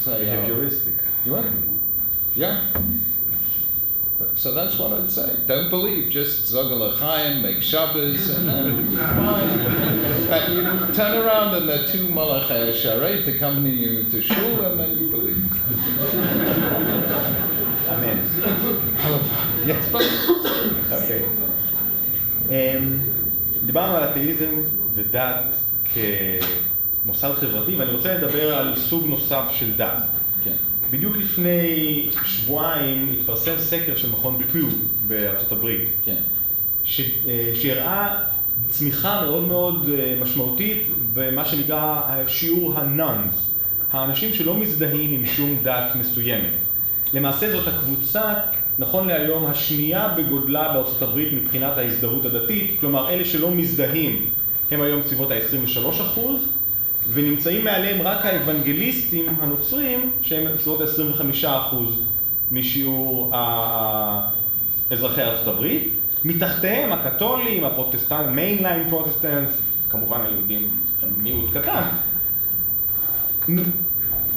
say... Behavioristic. You want? Yeah. So that's what I'd say. Don't believe, just Zog L'chaim, make Shabbos, and then fine. And you turn around and there are two Malachei Sharet accompany you to shul, and then you believe. Amen. Yes, אוקיי. דיברנו על אתאיזם ודת כמוסד חברתי, ואני רוצה לדבר על סוג נוסף של דת. כן. בדיוק לפני שבועיים התפרסם סקר של מכון פיו בארצות הברית, כן. שהראה צמיחה מאוד מאוד משמעותית במה שנקרא שיעור הנאנס, האנשים שלא מזדהים עם שום דת מסוימת. למעשה זאת הקבוצה, נכון להיום, השנייה בגודלה בארצות הברית מבחינת ההזדהות הדתית, כלומר אלה שלא מזדהים הם היום סביבות ה-23%, ונמצאים מעליהם רק האבנגליסטים הנוצרים, שהם בסביבות 25% משיעור אזרחי ארצות הברית. מתחתיהם הקתולים, הפרוטסטנט, מיינליין פרוטסטנטס, כמובן היהודים הם מיעוט קטן.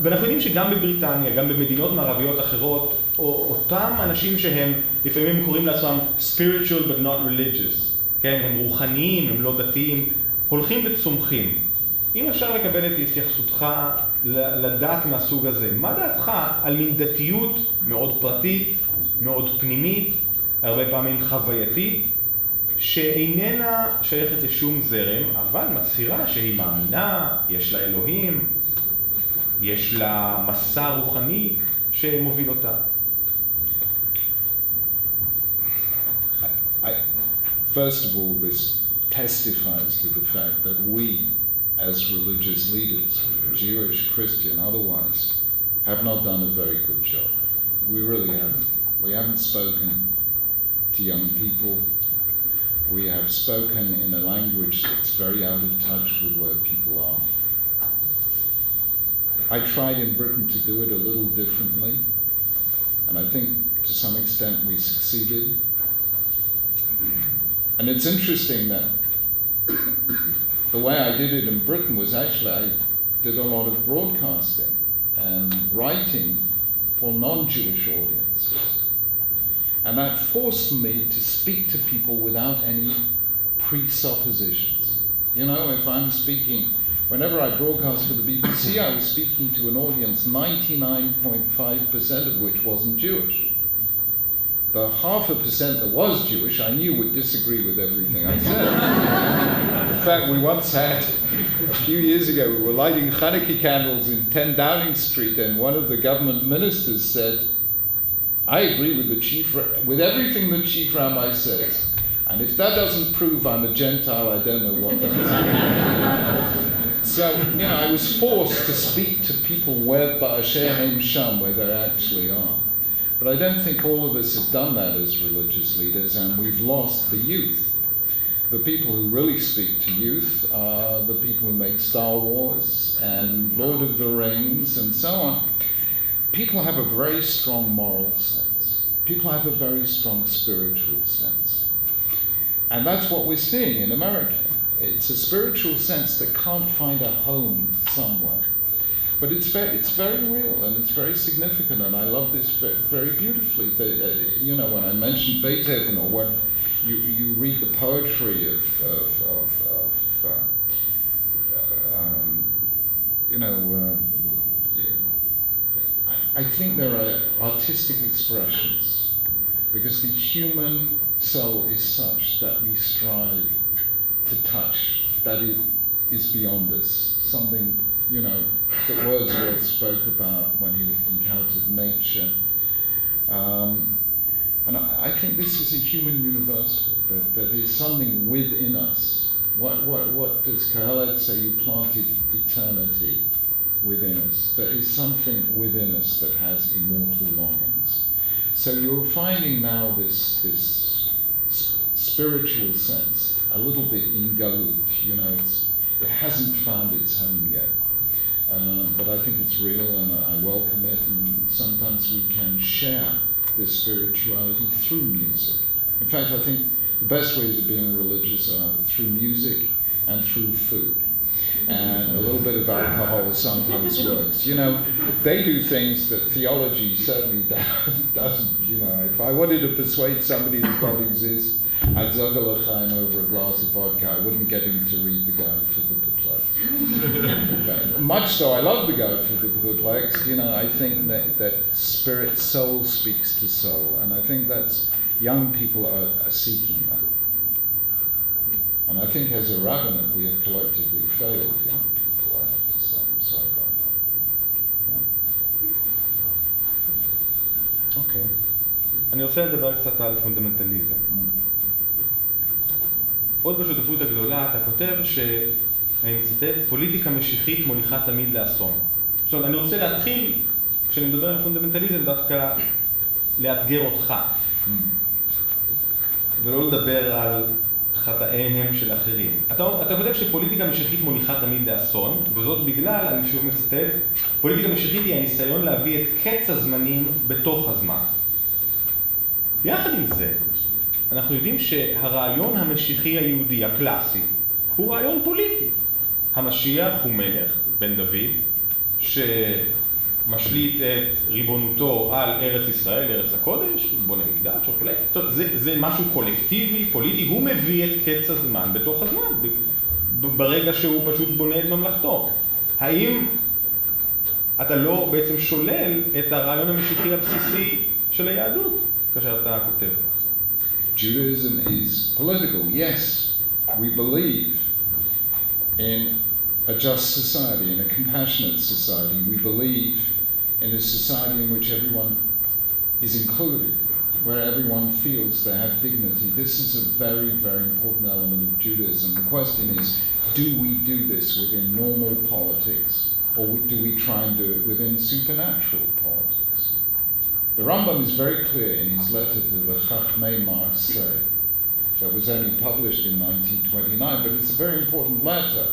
ואנחנו יודעים שגם בבריטניה, גם במדינות מערביות אחרות, אותם אנשים שהם לפעמים קוראים לעצמם spiritual but not religious, כן? הם רוחניים, הם לא דתיים, הולכים וצומחים. אם אפשר לקבל את התייחסותך לדת מהסוג הזה, מה דעתך על מין דתיות מאוד פרטית, מאוד פנימית, הרבה פעמים חווייתית, שאיננה שייכת לשום זרם, אבל מצהירה שהיא מאמינה, יש לה אלוהים, יש לה מסע רוחני שמוביל אותה? First of all, this testifies to the fact that we, as religious leaders, Jewish, Christian, otherwise, have not done a very good job. We really haven't. We haven't spoken to young people. We have spoken in a language that's very out of touch with where people are. I tried in Britain to do it a little differently, and I think to some extent we succeeded. And it's interesting that the way I did it in Britain was actually I did a lot of broadcasting and writing for non-Jewish audiences. And that forced me to speak to people without any presuppositions. You know, if I'm speaking, whenever I broadcast for the BBC, I was speaking to an audience 99.5% of which wasn't Jewish. The 0.5% that was Jewish, I knew would disagree with everything I said. In fact, we once had, a few years ago, we were lighting Hanukkah candles in 10 Downing Street, and one of the government ministers said, I agree with everything the chief rabbi says. And if that doesn't prove I'm a Gentile, I don't know what does. So, I was forced to speak to people where Ba'asher Hem Sham, where they actually are. But I don't think all of us have done that as religious leaders, and we've lost the youth. The people who really speak to youth are the people who make Star Wars and Lord of the Rings and so on. People have a very strong moral sense. People have a very strong spiritual sense. And that's what we're seeing in America. It's a spiritual sense that can't find a home somewhere. But it's very real and it's very significant, and I love this very beautifully. When I mentioned Beethoven, or when you read the poetry I think there are artistic expressions, because the human soul is such that we strive to touch, that it is beyond us, something that Wordsworth spoke about when he encountered nature. And I think this is a human universal, that there is something within us. What does Kohelet say? You planted eternity within us. There is something within us that has immortal longings. So you're finding now this spiritual sense a little bit in Galut. It hasn't found its home yet. But I think it's real, and I welcome it, and sometimes we can share this spirituality through music. In fact, I think the best ways of being religious are through music and through food. And a little bit of alcohol sometimes works. They do things that theology certainly doesn't. If I wanted to persuade somebody that God exists, I'd zogel l'chaim over a glass of vodka. I wouldn't get him to read the Guide for the Perplexed. Much though I love the Guide for the Perplexed, I think that spirit, soul speaks to soul, and I think that's young people are seeking that. And I think as a rabbinate we have collectively failed young people, I have to say. I'm sorry about that. אוקיי. אני רוצה לדבר קצת על פונדמנטליזם. עוד בשותפות הגדולה אתה כותב אני מצטט, פוליטיקה משיחית מוליכה תמיד לאסון. עכשיו, אני רוצה להתחיל, כשאני מדבר על פונדמנטליזם, דווקא לאתגר אותך. ולא לדבר על חטאיהם של אחרים. אתה כותב שפוליטיקה משיחית מוליכה תמיד לאסון, וזאת בגלל, אני שוב מצטט, פוליטיקה משיחית היא הניסיון להביא את קץ הזמנים בתוך הזמן. יחד עם זה, אנחנו יודעים שהרעיון המשיחי היהודי, הקלאסי, הוא רעיון פוליטי. המשיח הוא מלך, בן דוד, שמשליט את ריבונותו על ארץ ישראל, ארץ הקודש, בונה מקדש, זה משהו קולקטיבי, פוליטי, הוא מביא את קץ הזמן בתוך הזמן, ברגע שהוא פשוט בונה את ממלכתו. האם אתה לא בעצם שולל את הרעיון המשיחי הבסיסי של היהדות, כאשר אתה כותב? Judaism is political. Yes, we believe in a just society, in a compassionate society. We believe in a society in which everyone is included, where everyone feels they have dignity. This is a very, very important element of Judaism. The question is, do we do this within normal politics, or do we try and do it within supernatural politics? The Rambam is very clear in his letter to the Chachmei Marseille, that was only published in 1929, but it's a very important letter,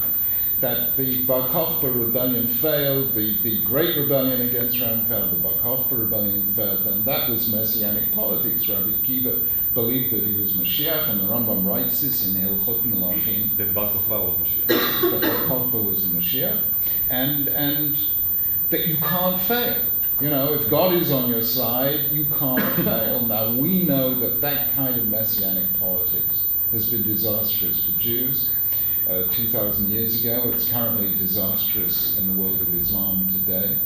that the Bar Kokhba rebellion failed, the Great Rebellion against Rome failed, the Bar Kokhba rebellion failed, and that was Messianic politics. Rabbi Akiva believed that he was Mashiach, and the Rambam writes this in Hilchot Melachim. That Bar Kokhba was Mashiach. That Bar Kokhba was the Mashiach, and that you can't fail. If God is on your side, you can't fail. Now, we know that kind of messianic politics has been disastrous for Jews 2,000 years ago. It's currently disastrous in the world of Islam today.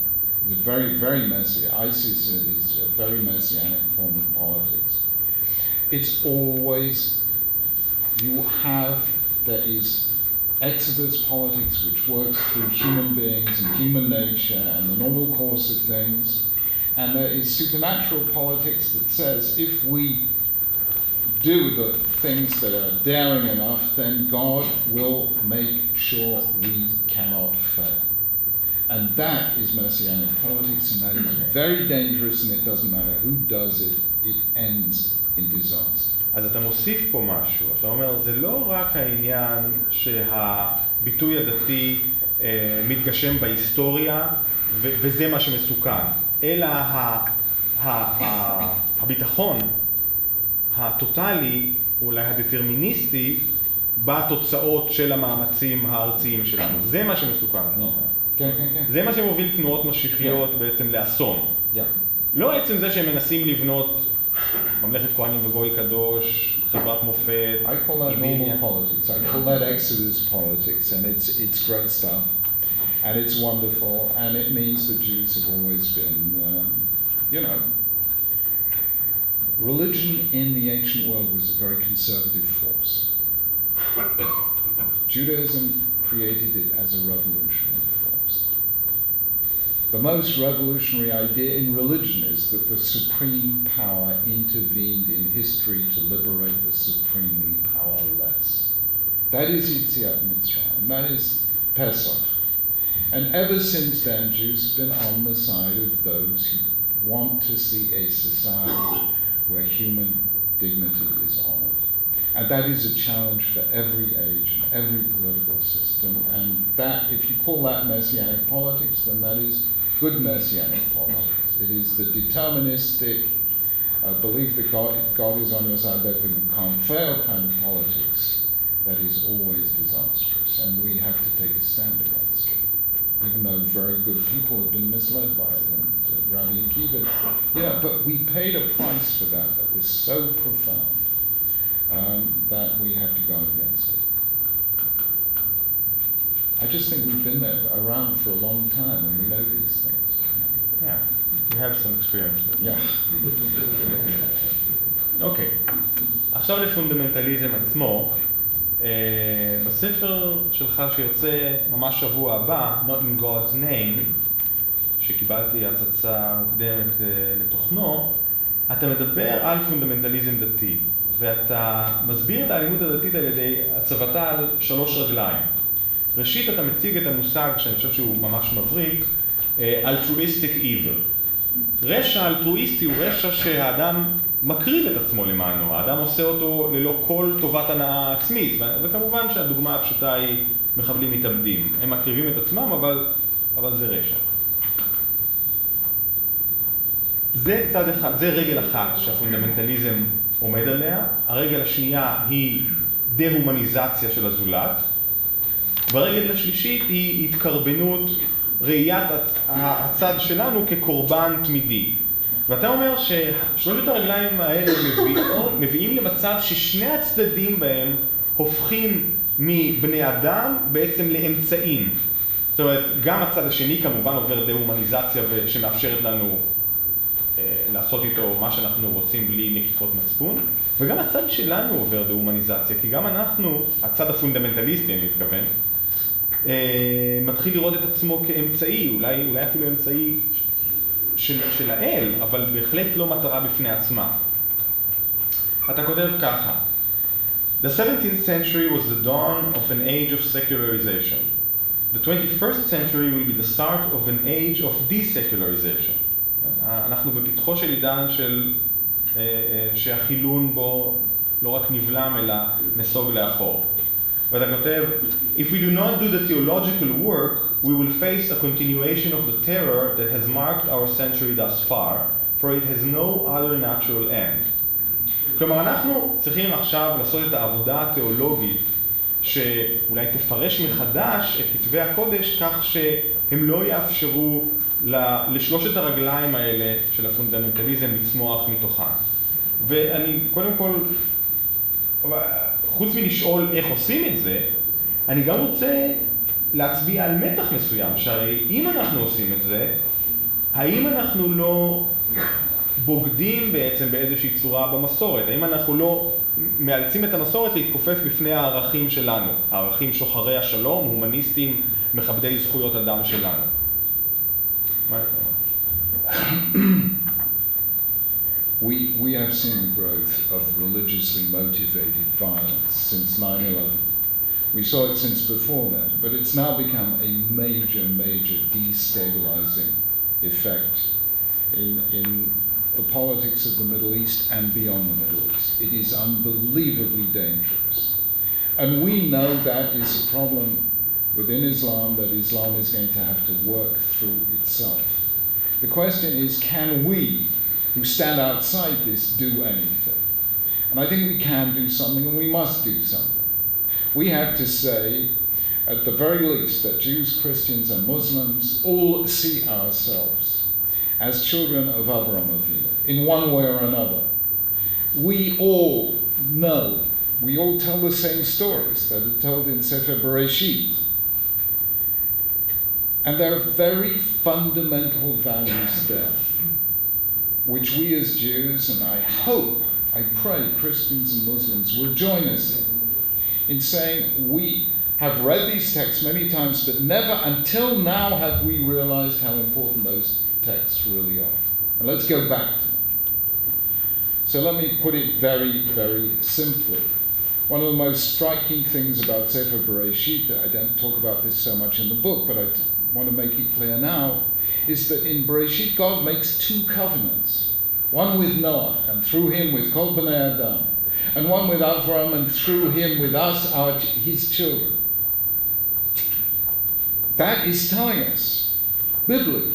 It's very, very messy. ISIS is a very messianic form of politics. It's always, there is Exodus politics, which works through human beings and human nature and the normal course of things. And there is supernatural politics that says if we do the things that are daring enough, then God will make sure we cannot fail. And that is Messianic politics, and that is very dangerous, and it doesn't matter who does it, it ends in disaster. אז אתה מוסיף פה משהו, אתה אומר, זה לא רק העניין שהביטוי הדתי מתגשם בהיסטוריה, וזה מה שמסוכן, אלא הביטחון הטוטלי, אולי הדטרמיניסטי, בתוצאות של המאמצים הארציים שלנו. זה מה שמסוכן. כן, כן, כן. זה מה שמוביל תנועות משיחיות בעצם לאסון. לא עצם זה שהם מנסים לבנות ממלכת כהנים וגוי קדוש, חברת מופת. I call that normal politics. I call that Exodus politics, and it's great stuff, and it's wonderful, and it means that Jews have always been, religion in the ancient world was a very conservative force. Judaism created it as a revolutionary force. The most revolutionary idea in religion is that the supreme power intervened in history to liberate the supremely powerless. That is Yetziat Mitzrayim. That is Pesach. And ever since then, Jews have been on the side of those who want to see a society where human dignity is honored. And that is a challenge for every age and every political system. And that, if you call that Messianic politics, then that is good Messianic politics. It is the deterministic belief that God is on your side, therefore you can't fail kind of politics that is always disastrous. And we have to take a stand against it, even though very good people have been misled by it. And Rabbi Akiva, but we paid a price for that was so profound that we have to guard against it. I just think we've been there around for a long time and we know these things. Yeah, we have some experience with it. Yeah. אוקיי, עכשיו לפונדמנטליזם עצמו. בספר שלך שיוצא ממש שבוע הבא, Not in God's Name, שקיבלתי הצצה מוקדמת לתוכנו, אתה מדבר על פונדמנטליזם דתי, ואתה מסביר את האלימות הדתית על ידי הצבתה על 3 רגליים. ראשית, אתה מציג את המושג, שאני חושב שהוא ממש מבריק, altruistic evil. רשע אלטרואיסטי הוא רשע שהאדם מקריב את עצמו למענו, האדם עושה אותו ללא כל טובת הנאה עצמית, וכמובן שהדוגמה הפשוטה היא מחבלים מתאבדים. הם מקריבים את עצמם, אבל זה רשע. זה צד אחד, זה רגל אחת שהפונדמנטליזם עומד עליה. הרגל השנייה היא דה-הומניזציה של הזולת. והרגל השלישית היא התקרבנות, ראיית הצד שלנו כקורבן תמידי. ואתה אומר ששלושת הרגליים האלה מביאים למצב ששני הצדדים בהם הופכים מבני אדם בעצם לאמצעים. זאת אומרת, גם הצד השני כמובן עובר דה-הומניזציה שמאפשרת לנו לעשות איתו מה שאנחנו רוצים בלי נקיפות מצפון, וגם הצד שלנו עובר דה-הומניזציה, כי גם אנחנו, הצד הפונדמנטליסטי אני מתכוון, מתחיל לראות את עצמו כאמצעי, אולי אפילו אמצעי של האל, אבל בהחלט לא מטרה בפני עצמה. אתה כותב ככה: The 17th century was the dawn of an age of secularization. The 21st century will be the start of an age of desecularization. אנחנו בפתחו של עידן שהחילון בו לא רק נבלם אלא נסוג לאחור. ואתה כותב, If we do not do the theological work, we will face a continuation of the terror that has marked our century thus far, for it has no other natural end. כלומר, אנחנו צריכים עכשיו לעשות את העבודה התיאולוגית שאולי תפרש מחדש את כתבי הקודש כך שהם לא יאפשרו לשלושת הרגליים האלה של הפונדמנטליזם לצמוח מתוכן. ואני קודם כל, חוץ מלשאול איך עושים את זה, אני גם רוצה להצביע על מתח מסוים, שהרי אם אנחנו עושים את זה, האם אנחנו לא בוגדים בעצם באיזושהי צורה במסורת? האם אנחנו לא מאלצים את המסורת להתכופף בפני הערכים שלנו, הערכים שוחרי השלום, הומניסטים, מכבדי זכויות אדם שלנו? We have seen the growth of religiously motivated violence since 9/11. We saw it since before then, but it's now become a major, major destabilizing effect in the politics of the Middle East and beyond the Middle East. It is unbelievably dangerous. And we know that is a problem within Islam that Islam is going to have to work through itself. The question is, can we, who stand outside this, do anything? And I think we can do something, and we must do something. We have to say, at the very least, that Jews, Christians, and Muslims all see ourselves as children of Avraham Avinu, in one way or another. We all know, we all tell the same stories that are told in Sefer Bereshit. And there are very fundamental values there, which we as Jews, and I hope, I pray, Christians and Muslims will join us in saying, we have read these texts many times, but never until now have we realized how important those texts really are. And let's go back to them. So let me put it very, very simply. One of the most striking things about Sefer Bereshit, I don't talk about this so much in the book, but I want to make it clear now, is that in Bereshit God makes two covenants. One with Noah, and through him with Kol Bnei Adam, and one with Avram, and through him with us, his children. That is telling us, biblically,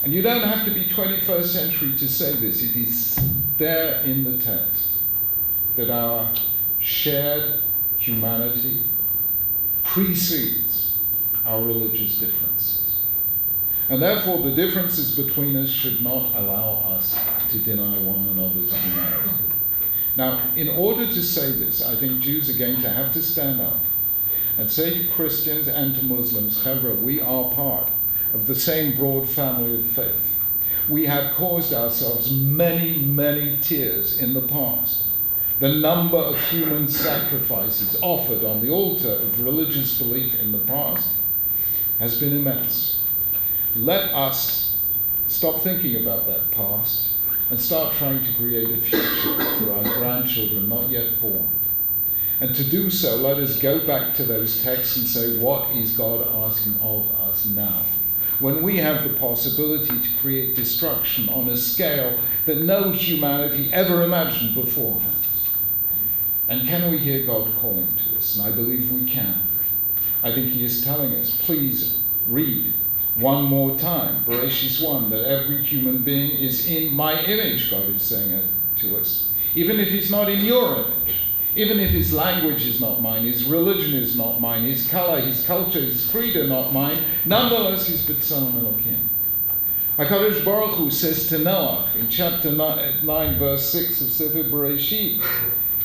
and you don't have to be 21st century to say this, it is there in the text, that our shared humanity precedes our religious differences. And therefore the differences between us should not allow us to deny one another's humanity. Now, in order to say this, I think Jews are going to have to stand up and say to Christians and to Muslims, Chevra, we are part of the same broad family of faith. We have caused ourselves many, many tears in the past. The number of human sacrifices offered on the altar of religious belief in the past has been immense. Let us stop thinking about that past and start trying to create a future for our grandchildren not yet born. And to do so, let us go back to those texts and say, what is God asking of us now? When we have the possibility to create destruction on a scale that no humanity ever imagined beforehand. And can we hear God calling to us? And I believe we can. I think he is telling us, please read one more time, Bereshit 1, that every human being is in my image, God is saying to us. Even if he's not in your image. Even if his language is not mine, his religion is not mine, his color, his culture, his creed are not mine, nonetheless he's B'Tselem Elokim. HaKadosh Baruch Hu says to Noah in chapter 9 verse 6 of Sefer Bereshit,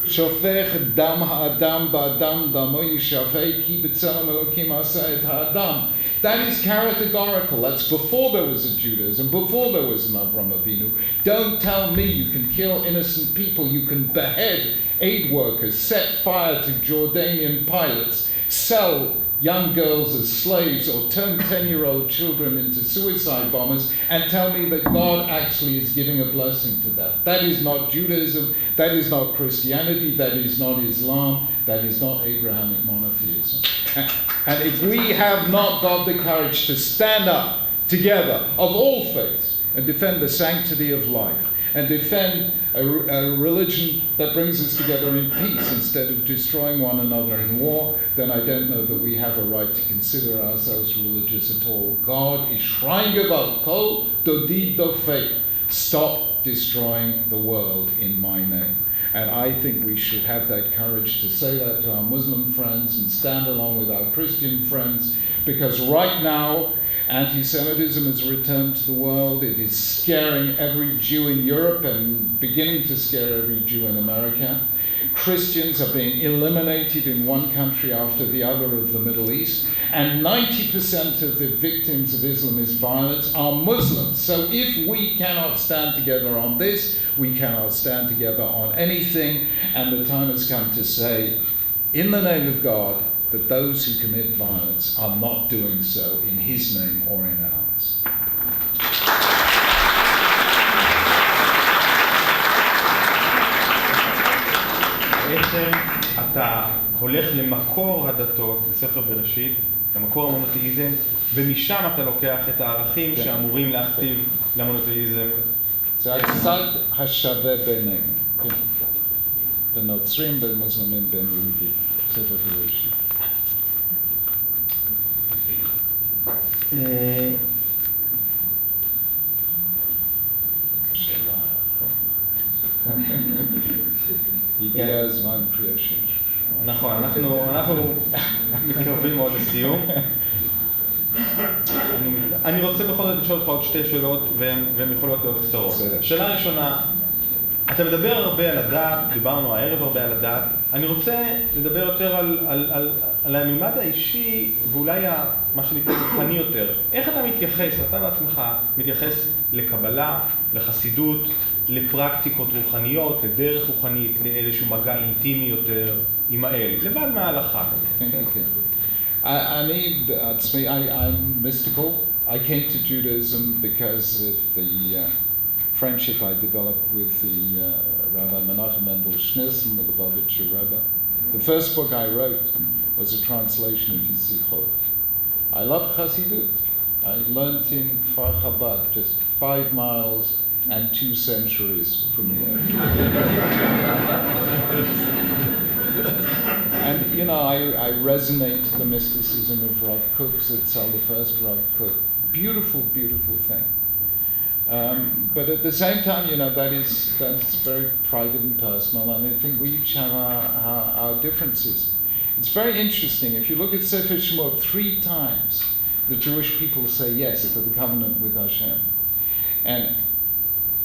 Shofech dam ha'adam ba'adam damo yishafei ki B'Tselem Elokim asa et ha'adam. That is categorical. That's before there was a Judaism, before there was an Avraham Avinu. Don't tell me you can kill innocent people, you can behead aid workers, set fire to Jordanian pilots, sell young girls as slaves, or turn 10-year-old children into suicide bombers, and tell me that God actually is giving a blessing to that. That is not Judaism, that is not Christianity, that is not Islam, that is not Abrahamic monotheism. And if we have not got the courage to stand up together of all faiths and defend the sanctity of life, and defend a religion that brings us together in peace instead of destroying one another in war, then I don't know that we have a right to consider ourselves religious at all. God is Shrein Gewalt, Kol Dodi Dofei. Stop destroying the world in my name. And I think we should have that courage to say that to our Muslim friends and stand along with our Christian friends, because right now, anti-Semitism has returned to the world. It is scaring every Jew in Europe and beginning to scare every Jew in America. Christians are being eliminated in one country after the other of the Middle East. And 90% of the victims of Islamist violence are Muslims. So if we cannot stand together on this, we cannot stand together on anything. And the time has come to say, in the name of God, that those who commit violence are not doing so in his name or in ours. בעצם אתה אתה הולך למקור הדתות, בספר בראשית, למקור המונותאיזם, ומשם אתה לוקח את הערכים שאמורים להכתיב למונותאיזם. זה הצד השווה ביניהם, כן. בין נוצרים, בין מוסלמים, בין יהודים, ספר בראשית. שאלה אחרונה. הגיע הזמן קריאה שש. נכון, אנחנו מתקרבים מאוד לסיום. אני רוצה בכל זאת לשאול אותך עוד שתי שאלות, והן יכולות להיות קצרות. שאלה ראשונה, אתה מדבר הרבה על הדת, דיברנו הערב הרבה על הדת. אני רוצה לדבר יותר על הממד האישי, ואולי מה שנקרא רוחני יותר. איך אתה מתייחס, אתה בעצמך מתייחס לקבלה, לחסידות, לפרקטיקות רוחניות, לדרך רוחנית, לאיזשהו מגע אינטימי יותר עם האל, לבד מההלכה. I'm mystical. I came to Judaism because of the friendship I developed with the Rabbi Menachem Mendel Schneerson, the Lubavitcher Rebbe. The first book I wrote was a translation of his Zichot. I love Chassidut. I learned in Kfar Chabad, just 5 miles and 2 centuries from here. And, you know, I resonate to the mysticism of Rav Kook, Zitzal, the first Rav Kook. Beautiful, beautiful thing. But at the same time, you know, that's very private and personal, and I think we each have our differences. It's very interesting. If you look at Sefer Shemot, 3 times the Jewish people say yes to the covenant with Hashem. And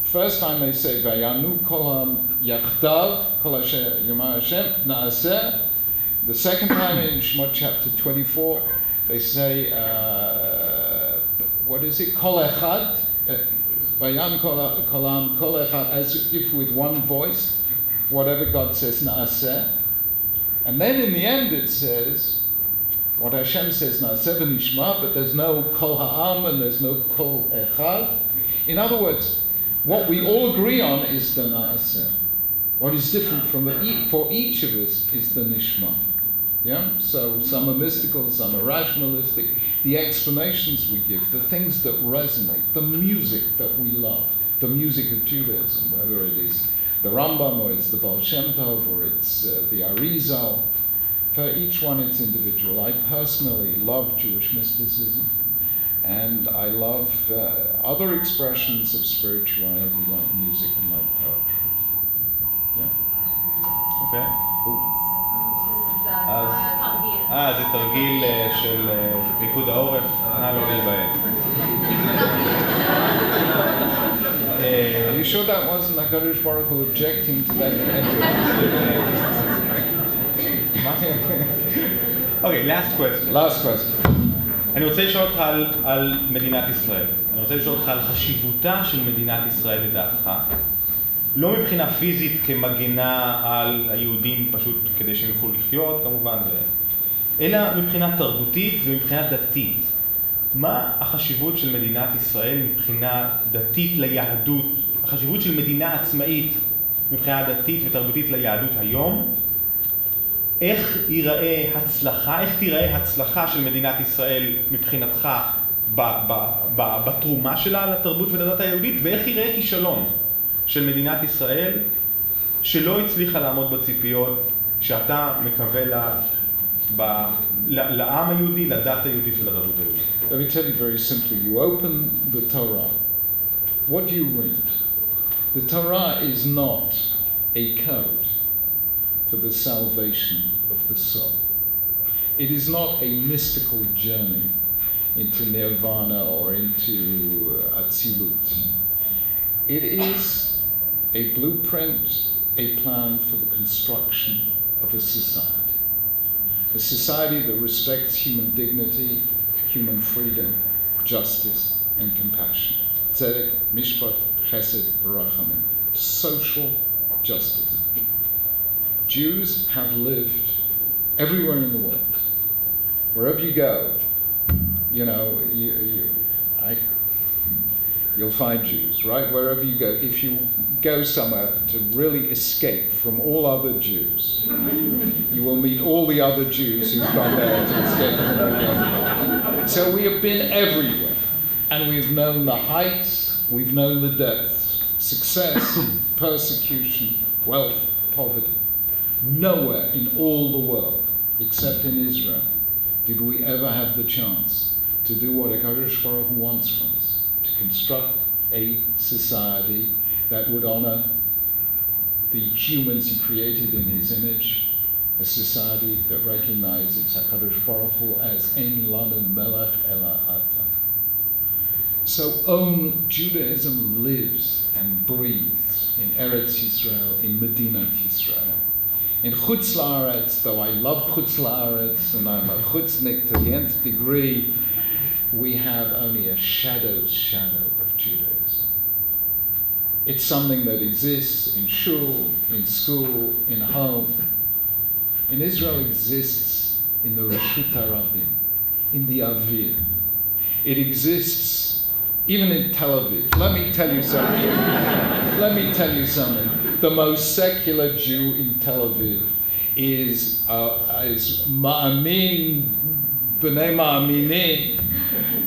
first time they say, Vayanu kol yachdav kol yomar Hashem naaseh. The second time in Shemot chapter 24, they say, what is it? Kol echad. Vayan kolam kol echad, as if with one voice, whatever God says naaseh. And then in the end it says, what Hashem says naaseh v'nishma, but there's no kol ha'am and there's no kol echad. In other words, what we all agree on is the naaseh. What is different from for each of us is the nishma. Yeah? So some are mystical, some are rationalistic. The explanations we give, the things that resonate, the music that we love, the music of Judaism, whether it is the Rambam or it's the Baal Shem Tov or it's the Arizal, for each one it's individual. I personally love Jewish mysticism, and I love other expressions of spirituality like music and like poetry. Yeah. Okay. זה תרגיל של פיקוד העורף, נא לא להיבהל. Are you sure that wasn't HaKadosh Baruch Hu objecting to that? Okay, last question. Last question. אני רוצה לשאול אותך על מדינת ישראל. אני רוצה לשאול אותך על חשיבותה של מדינת ישראל לדעתך. לא מבחינה פיזית כמגנה על היהודים פשוט כדי שהם יוכלו לחיות כמובן, אלא מבחינה תרבותית ומבחינה דתית. מה החשיבות של מדינת ישראל מבחינה דתית ליהדות, החשיבות של מדינה עצמאית מבחינה דתית ותרבותית ליהדות היום? איך תיראה הצלחה של מדינת ישראל מבחינתך בתרומה שלה לתרבות ולדת היהודית, ואיך ייראה כישלון של מדינת ישראל שלא הצליחה לעמוד בציפיות שאתה מקווה לעם היהודי, לדת היהודית ולתרבות היהודית? Let me tell you very simply. You open the Torah. What do you read? The Torah is not a code for the salvation of the soul. It is not a mystical journey into nirvana or into Atzilut. It is a blueprint, a plan for the construction of a society. A society that respects human dignity, human freedom, justice, and compassion. Tzedek, Mishpat, Chesed, V'rachamim. Social justice. Jews have lived everywhere in the world. Wherever you go, you know, you'll find Jews, right? Wherever you go. If you go somewhere to really escape from all other Jews, you will meet all the other Jews who've gone there to escape from all the other. So we have been everywhere, and we've known the heights, we've known the depths, success, persecution, wealth, poverty. Nowhere in all the world, except in Israel, did we ever have the chance to do what HaKadosh Baruch Hu wants from us, to construct a society that would honor the humans he created in his image, a society that recognizes HaKadosh Baruch Hu as Ein Lanu Melech Ela Ata. So Judaism lives and breathes in Eretz Yisrael, in Medinat Yisrael. In Chutz La'aretz, though I love Chutz La'aretz and I'm a chutznik to the nth degree, we have only a shadow's shadow of Judaism. It's something that exists in shul, in school, in home. In Israel exists in the Reshut HaRabim, in the Aviv. It exists even in Tel Aviv. Let me tell you something. The most secular Jew in Tel Aviv is Ma'amin, B'nai Ma'aminim.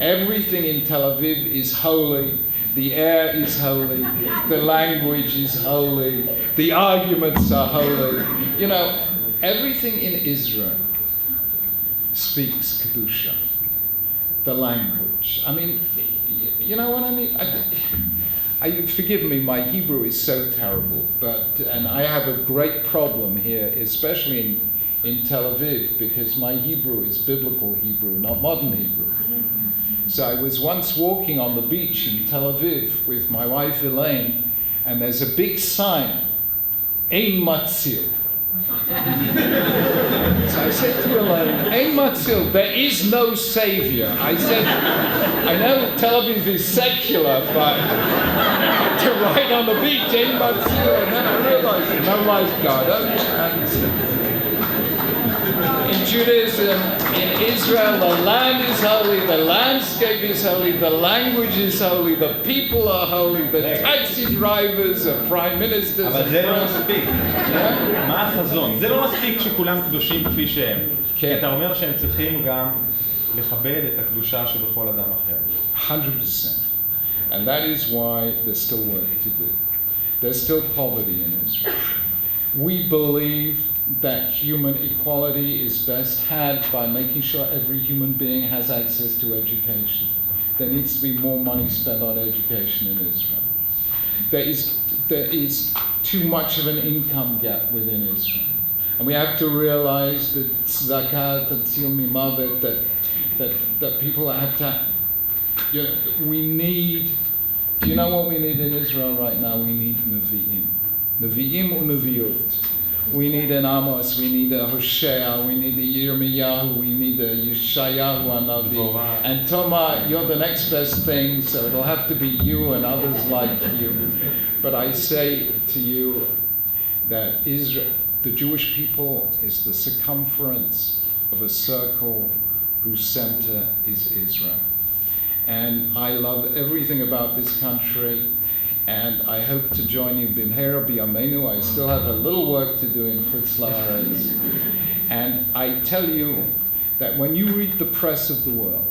Everything in Tel Aviv is holy. The air is holy. The language is holy. The arguments are holy. You know, everything in Israel speaks Kedusha. The language. I mean, you know what I mean? Forgive me, my Hebrew is so terrible, and I have a great problem here, especially in Tel Aviv, because my Hebrew is biblical Hebrew, not modern Hebrew. So I was once walking on the beach in Tel Aviv with my wife Elaine, and there's a big sign, Ein Matzil. So I said to Elaine, Ein Matzil, there is no savior. I said, I know Tel Aviv is secular, but to write on the beach, Ein Matzil, and then I realized, no lifeguard. In Judaism, in Israel, the land is holy, the landscape is holy, the language is holy, the people are holy, the taxi drivers, the prime ministers. אבל זה לא מספיק. מה החזון? זה לא מספיק שכולם קדושים כפי שהם. כי אתה אומר שהם צריכים גם לכבד את הקדושה שבכל אדם אחר. 100%. And that is why there's still work to do. There's still poverty in Israel. We believe that human equality is best had by making sure every human being has access to education. There needs to be more money spent on education in Israel. There is too much of an income gap within Israel. And we have to realize that tzedakah, tatzil mimavet, that people have to, you know, we need, do you know what we need in Israel right now? We need nevi'im. Nevi'im u nevi'ot. We need an Amos, we need a Hosea, we need a Yirmiyahu, we need a Yeshayahu Hanavi. And Toma, you're the next best thing, so it'll have to be you and others like you. But I say to you that Israel, the Jewish people, is the circumference of a circle whose center is Israel. And I love everything about this country. And I hope to join you in Rabbi Amenu. I still have a little work to do in Chutz La'aretz. And I tell you that when you read the press of the world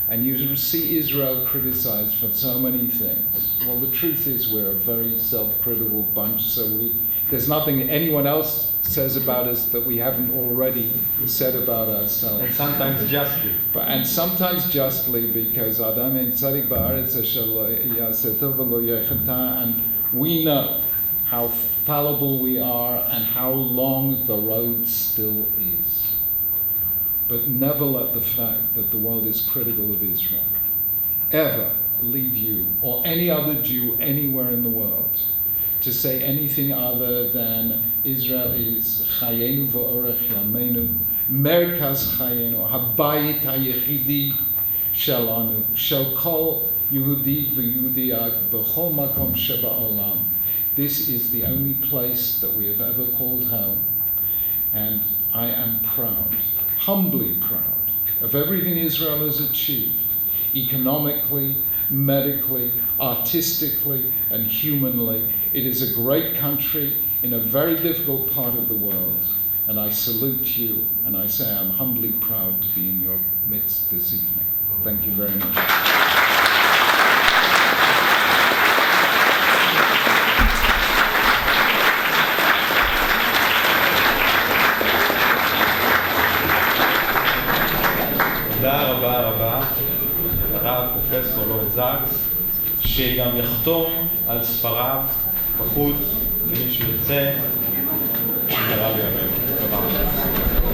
and you see Israel criticized for so many things, well, the truth is we're a very self-critical bunch, so there's nothing anyone else says about us that we haven't already said about ourselves. And sometimes justly. And sometimes justly, because Adam in Tzadik Ba'aretz and we know how fallible we are and how long the road still is. But never let the fact that the world is critical of Israel ever lead you or any other Jew anywhere in the world to say anything other than Israel is Chayenu v'orech Yameinu, Merkaz Chayenu, Habayit HaYechidi Shelanu, Shel Kol Yehudi v'Yehudiya B'chol Makom Sheba'olam. This is the only place that we have ever called home. And I am proud, humbly proud, of everything Israel has achieved, economically, medically, artistically, and humanly. It is a great country in a very difficult part of the world. And I salute you, and I say I'm humbly proud to be in your midst this evening. Thank you very much. תודה רבה רבה לרב פרופסור לורד זקס, שגם יחתום על ספריו בחוץ, ומי שירצה, נראה לי הרבה. תודה.